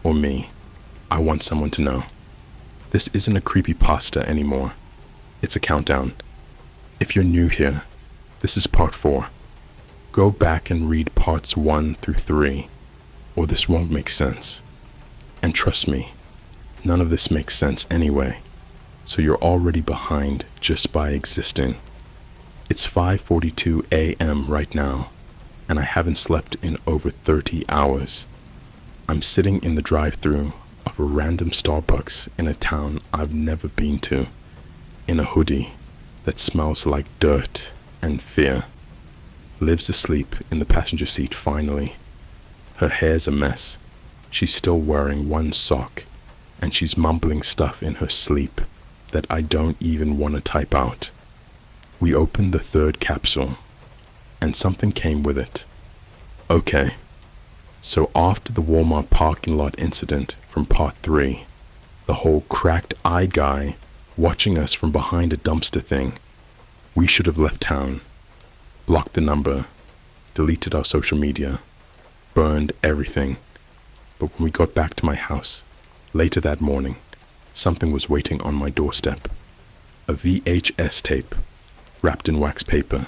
or me, I want someone to know. This isn't a creepypasta anymore. It's a countdown. If you're new here, this is part 4. Go back and read parts 1 through 3, or this won't make sense. And trust me, none of this makes sense anyway, so you're already behind just by existing. It's 5:42 a.m. right now, and I haven't slept in over 30 hours. I'm sitting in the drive-thru of a random Starbucks in a town I've never been to, in a hoodie that smells like dirt and fear. Liv's asleep in the passenger seat finally. Her hair's a mess. She's still wearing one sock, and she's mumbling stuff in her sleep that I don't even want to type out. We opened the third capsule, and something came with it. Okay, so after the Walmart parking lot incident from part 3, the whole cracked eye guy watching us from behind a dumpster thing, we should have left town, blocked the number, deleted our social media, burned everything. But when we got back to my house, later that morning, something was waiting on my doorstep. A VHS tape, wrapped in wax paper.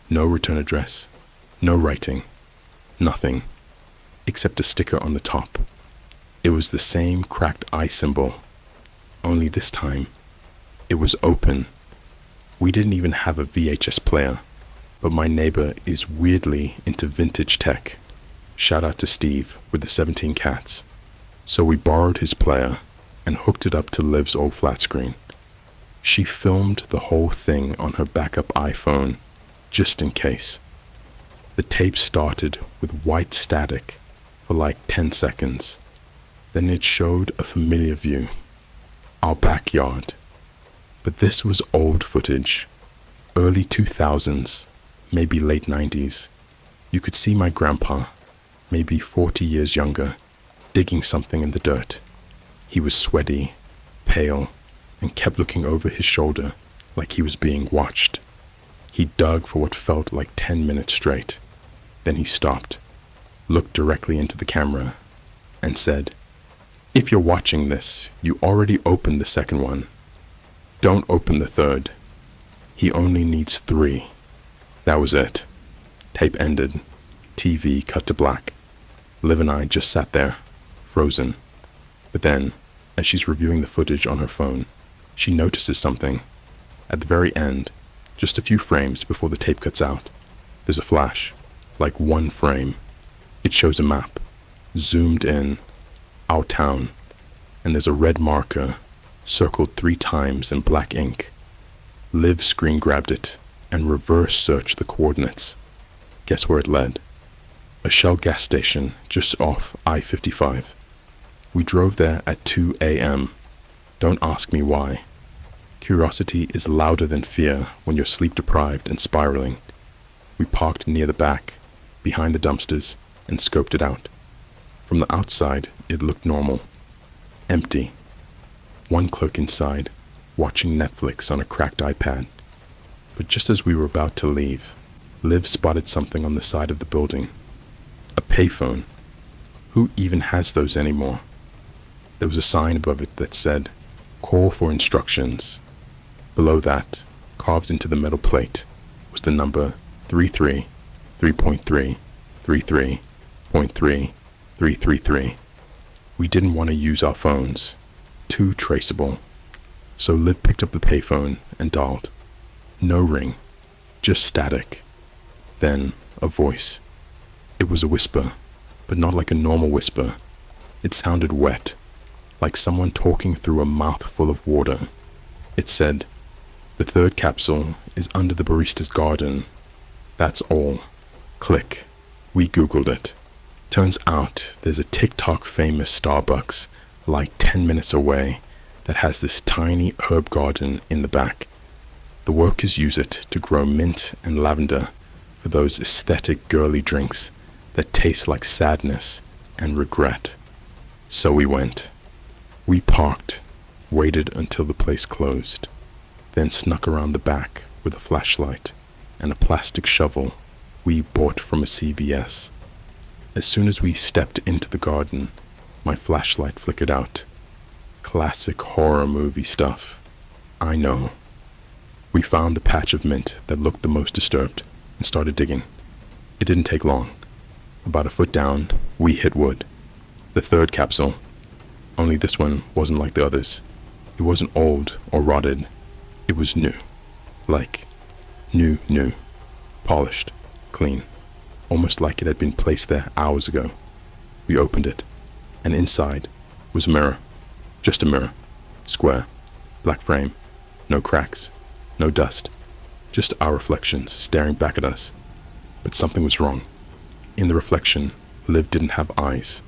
No return address, no writing, nothing, except a sticker on the top. It was the same cracked eye symbol, only this time, it was open. We didn't even have a VHS player, but my neighbor is weirdly into vintage tech. Shout out to Steve with the 17 cats. So we borrowed his player and hooked it up to Liv's old flat screen. She filmed the whole thing on her backup iPhone, just in case. The tape started with white static for like 10 seconds. Then it showed a familiar view, our backyard. But this was old footage, early 2000s, maybe late 90s. You could see my grandpa, maybe 40 years younger, digging something in the dirt. He was sweaty, pale, and kept looking over his shoulder like he was being watched. He dug for what felt like 10 minutes straight. Then he stopped, looked directly into the camera, and said, "If you're watching this, you already opened the second one. Don't open the third. He only needs 3. That was it." Tape ended. TV cut to black. Liv and I just sat there, frozen. But then, as she's reviewing the footage on her phone, she notices something. At the very end, just a few frames before the tape cuts out, there's a flash, like one frame. It shows a map, zoomed in, our town, and there's a red marker, circled 3 times in black ink. Liv screen grabbed it and reverse searched the coordinates. Guess where it led? A Shell gas station just off I-55. We drove there at 2 a.m. Don't ask me why. Curiosity is louder than fear when you're sleep deprived and spiraling. We parked near the back, behind the dumpsters, and scoped it out. From the outside, it looked normal. Empty. One clerk inside, watching Netflix on a cracked iPad. But just as we were about to leave, Liv spotted something on the side of the building. A payphone. Who even has those anymore? There was a sign above it that said, "Call for instructions." Below that, carved into the metal plate, was the number 33, 3.3, 33.3, 333. We didn't want to use our phones. Too traceable. So Liv picked up the payphone and dialed. No ring, just static. Then a voice. It was a whisper, but not like a normal whisper. It sounded wet, like someone talking through a mouthful of water. It said, "The third capsule is under the barista's garden. That's all. Click." We Googled it. Turns out there's a TikTok famous Starbucks like 10 minutes away that has this tiny herb garden in the back. The workers use it to grow mint and lavender for those aesthetic girly drinks that taste like sadness and regret. So we went. We parked, waited until the place closed, then snuck around the back with a flashlight and a plastic shovel we bought from a CVS. As soon as we stepped into the garden, my flashlight flickered out. Classic horror movie stuff. I know. We found the patch of mint that looked the most disturbed and started digging. It didn't take long. About a foot down, we hit wood. The third capsule. Only this one wasn't like the others. It wasn't old or rotted. It was new. Like, new. Polished. Clean. Almost like it had been placed there hours ago. We opened it, and inside was a mirror. Just a mirror. Square. Black frame. No cracks. No dust. Just our reflections staring back at us. But something was wrong. In the reflection, Liv didn't have eyes.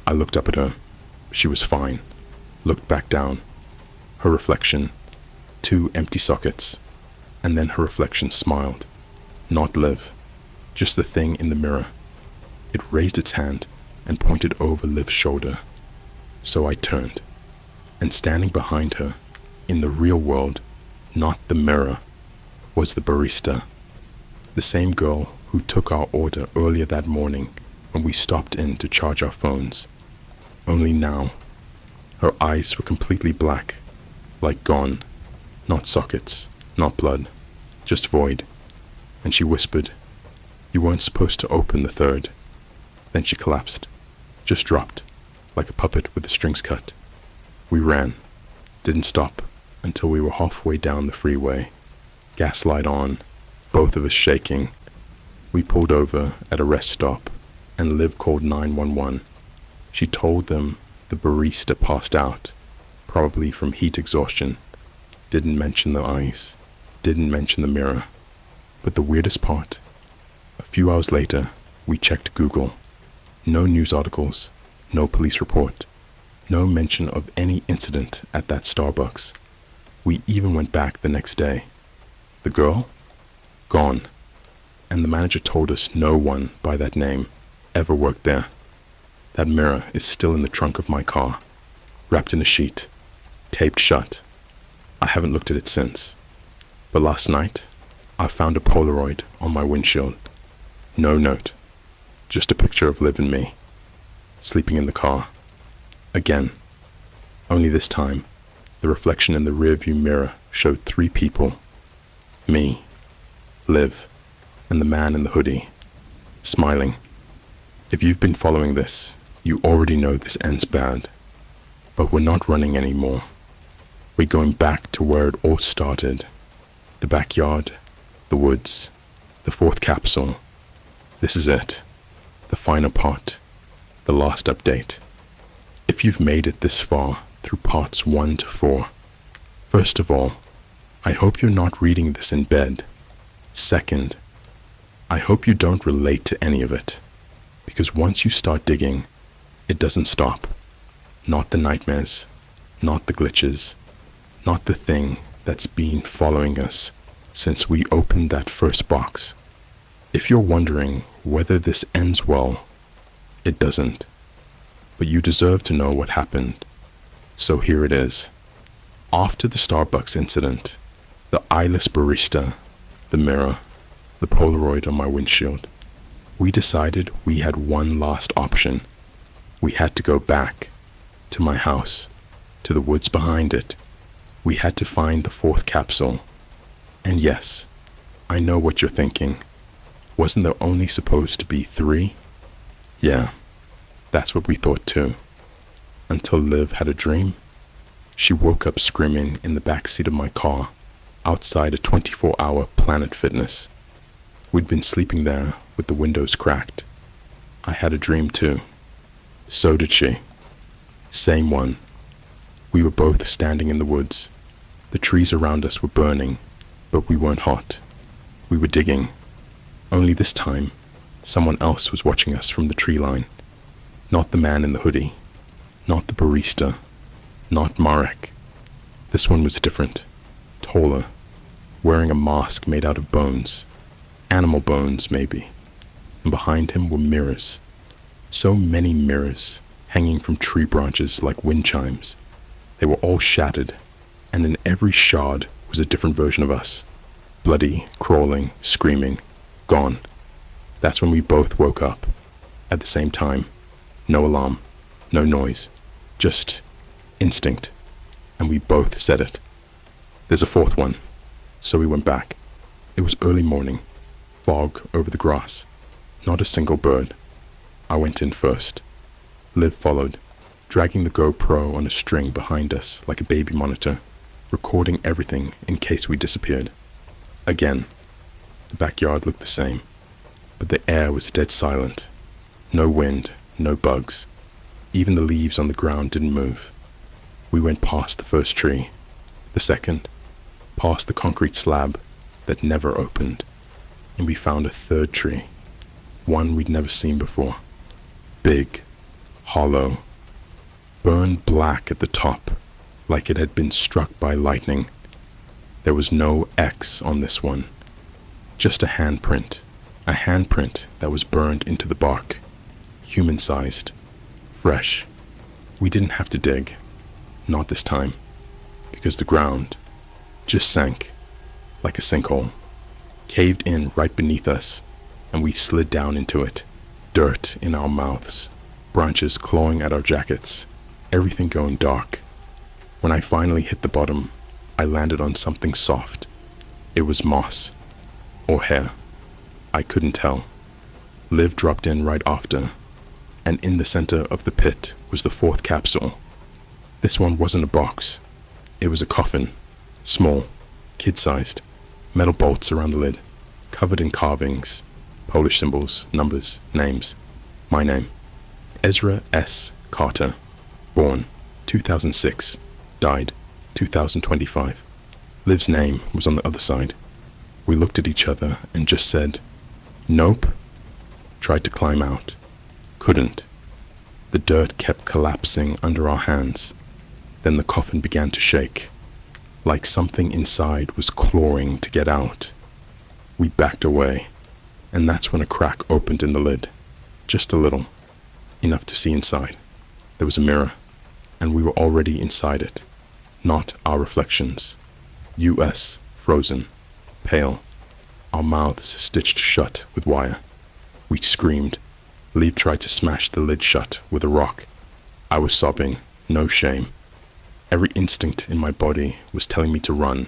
I looked up at her. She was fine. Looked back down. Her reflection. 2 empty sockets. And then her reflection smiled. Not Liv. Just the thing in the mirror. It raised its hand and pointed over Liv's shoulder. So I turned. And standing behind her, in the real world, not the mirror, was the barista. The same girl who took our order earlier that morning when we stopped in to charge our phones. Only now, her eyes were completely black, like gone. Not sockets, not blood, just void. And she whispered, "You weren't supposed to open the third." Then she collapsed, just dropped, like a puppet with the strings cut. We ran, didn't stop until we were halfway down the freeway. Gas light on, both of us shaking. We pulled over at a rest stop, and Liv called 911. She told them the barista passed out, probably from heat exhaustion. Didn't mention the eyes, didn't mention the mirror. But the weirdest part, a few hours later, we checked Google. No news articles, no police report, no mention of any incident at that Starbucks. We even went back the next day. The girl? Gone. And the manager told us no one by that name ever worked there. That mirror is still in the trunk of my car, wrapped in a sheet, taped shut. I haven't looked at it since. But last night, I found a Polaroid on my windshield. No note. Just a picture of Liv and me, sleeping in the car. Again. Only this time, the reflection in the rearview mirror showed 3 people. Me, Liv, and the man in the hoodie, smiling. If you've been following this, you already know this ends bad. But we're not running anymore. We're going back to where it all started. The backyard, the woods, the 4th capsule. This is it. The final part. The last update. If you've made it this far through parts 1 to 4, first of all, I hope you're not reading this in bed. Second, I hope you don't relate to any of it, because once you start digging, it doesn't stop. Not the nightmares, not the glitches, not the thing that's been following us since we opened that first box. If you're wondering whether this ends well, it doesn't. But you deserve to know what happened. So here it is. After the Starbucks incident, the eyeless barista, the mirror, the Polaroid on my windshield, we decided we had one last option. We had to go back to my house, to the woods behind it. We had to find the 4th capsule. And yes, I know what you're thinking. Wasn't there only supposed to be 3? Yeah, that's what we thought too. Until Liv had a dream. She woke up screaming in the backseat of my car, outside a 24-hour Planet Fitness. We'd been sleeping there with the windows cracked. I had a dream too. So did she. Same one. We were both standing in the woods. The trees around us were burning, but we weren't hot. We were digging. Only this time, someone else was watching us from the tree line, Not the man in the hoodie. Not the barista. Not Marek. This one was different. Taller. Wearing a mask made out of bones. Animal bones, maybe. And behind him were mirrors. So many mirrors, hanging from tree branches like wind chimes. They were all shattered, and in every shard was a different version of us. Bloody, crawling, screaming, gone. That's when we both woke up. At the same time. No alarm. No noise. Just instinct. And we both said it. There's a fourth one. So we went back. It was early morning. Fog over the grass. Not a single bird. I went in first. Liv followed, dragging the GoPro on a string behind us like a baby monitor, recording everything in case we disappeared. Again, the backyard looked the same, but the air was dead silent. No wind, no bugs. Even the leaves on the ground didn't move. We went past the first tree, the second, past the concrete slab that never opened, and we found a third tree, one we'd never seen before. Big, hollow, burned black at the top, like it had been struck by lightning. There was no X on this one, just a handprint that was burned into the bark, human-sized, fresh. We didn't have to dig, not this time, because the ground just sank like a sinkhole, caved in right beneath us, and we slid down into it, dirt in our mouths, branches clawing at our jackets, everything going dark. When I finally hit the bottom, I landed on something soft. It was moss, or hair. I couldn't tell. Liv dropped in right after, and in the center of the pit was the fourth capsule. This one wasn't a box. It was a coffin, small, kid-sized, metal bolts around the lid, covered in carvings, Polish symbols, numbers, names. My name, Ezra S. Carter, born 2006, died 2025. Liv's name was on the other side. We looked at each other and just said, "Nope." Tried to climb out. Couldn't. The dirt kept collapsing under our hands. Then the coffin began to shake, like something inside was clawing to get out. We backed away, and that's when a crack opened in the lid. Just a little. Enough to see inside. There was a mirror, and we were already inside it. Not our reflections. US, frozen, pale, our mouths stitched shut with wire. We screamed. Liv tried to smash the lid shut with a rock. I was sobbing, no shame. Every instinct in my body was telling me to run,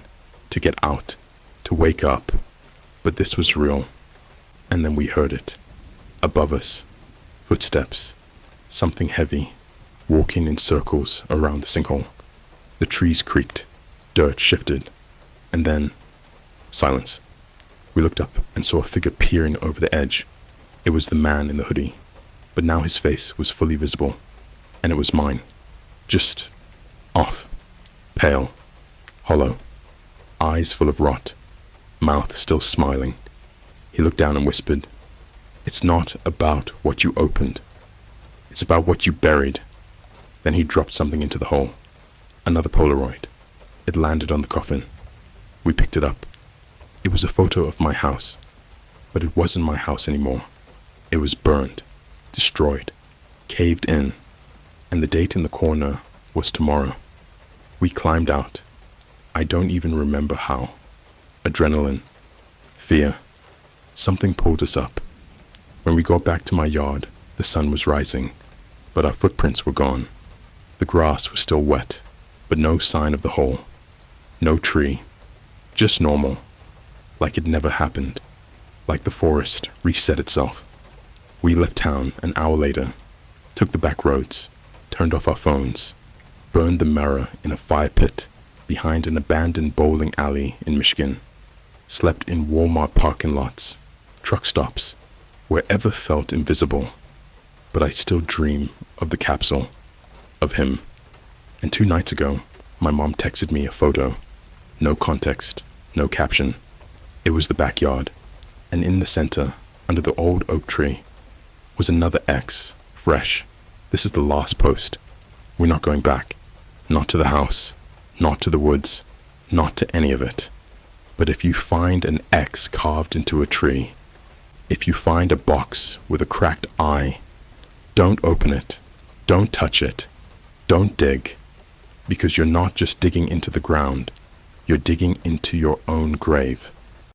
to get out, to wake up. But this was real. And then we heard it. Above us, footsteps, something heavy, walking in circles around the sinkhole. The trees creaked, dirt shifted, and then silence. We looked up and saw a figure peering over the edge. It was the man in the hoodie, but now his face was fully visible, and it was mine. Just off, pale, hollow, eyes full of rot, mouth still smiling. He looked down and whispered, "It's not about what you opened. It's about what you buried." Then he dropped something into the hole. Another Polaroid. It landed on the coffin. We picked it up. It was a photo of my house, but it wasn't my house anymore. It was burned, destroyed, caved in, and the date in the corner was tomorrow. We climbed out. I don't even remember how. Adrenaline, fear. Something pulled us up. When we got back to my yard, the sun was rising, but our footprints were gone. The grass was still wet, but no sign of the hole. No tree. Just normal. Like it never happened. Like the forest reset itself. We left town an hour later, took the back roads, turned off our phones, burned the mirror in a fire pit behind an abandoned bowling alley in Michigan, slept in Walmart parking lots, truck stops, wherever felt invisible. But I still dream of the capsule, of him. And 2 nights ago, my mom texted me a photo. No context, no caption. It was the backyard, and in the center, under the old oak tree, was another X, fresh, This is the last post. We're not going back. Not to the house, not to the woods, not to any of it. But if you find an X carved into a tree, if you find a box with a cracked eye, don't open it, don't touch it, don't dig, because you're not just digging into the ground, you're digging into your own grave.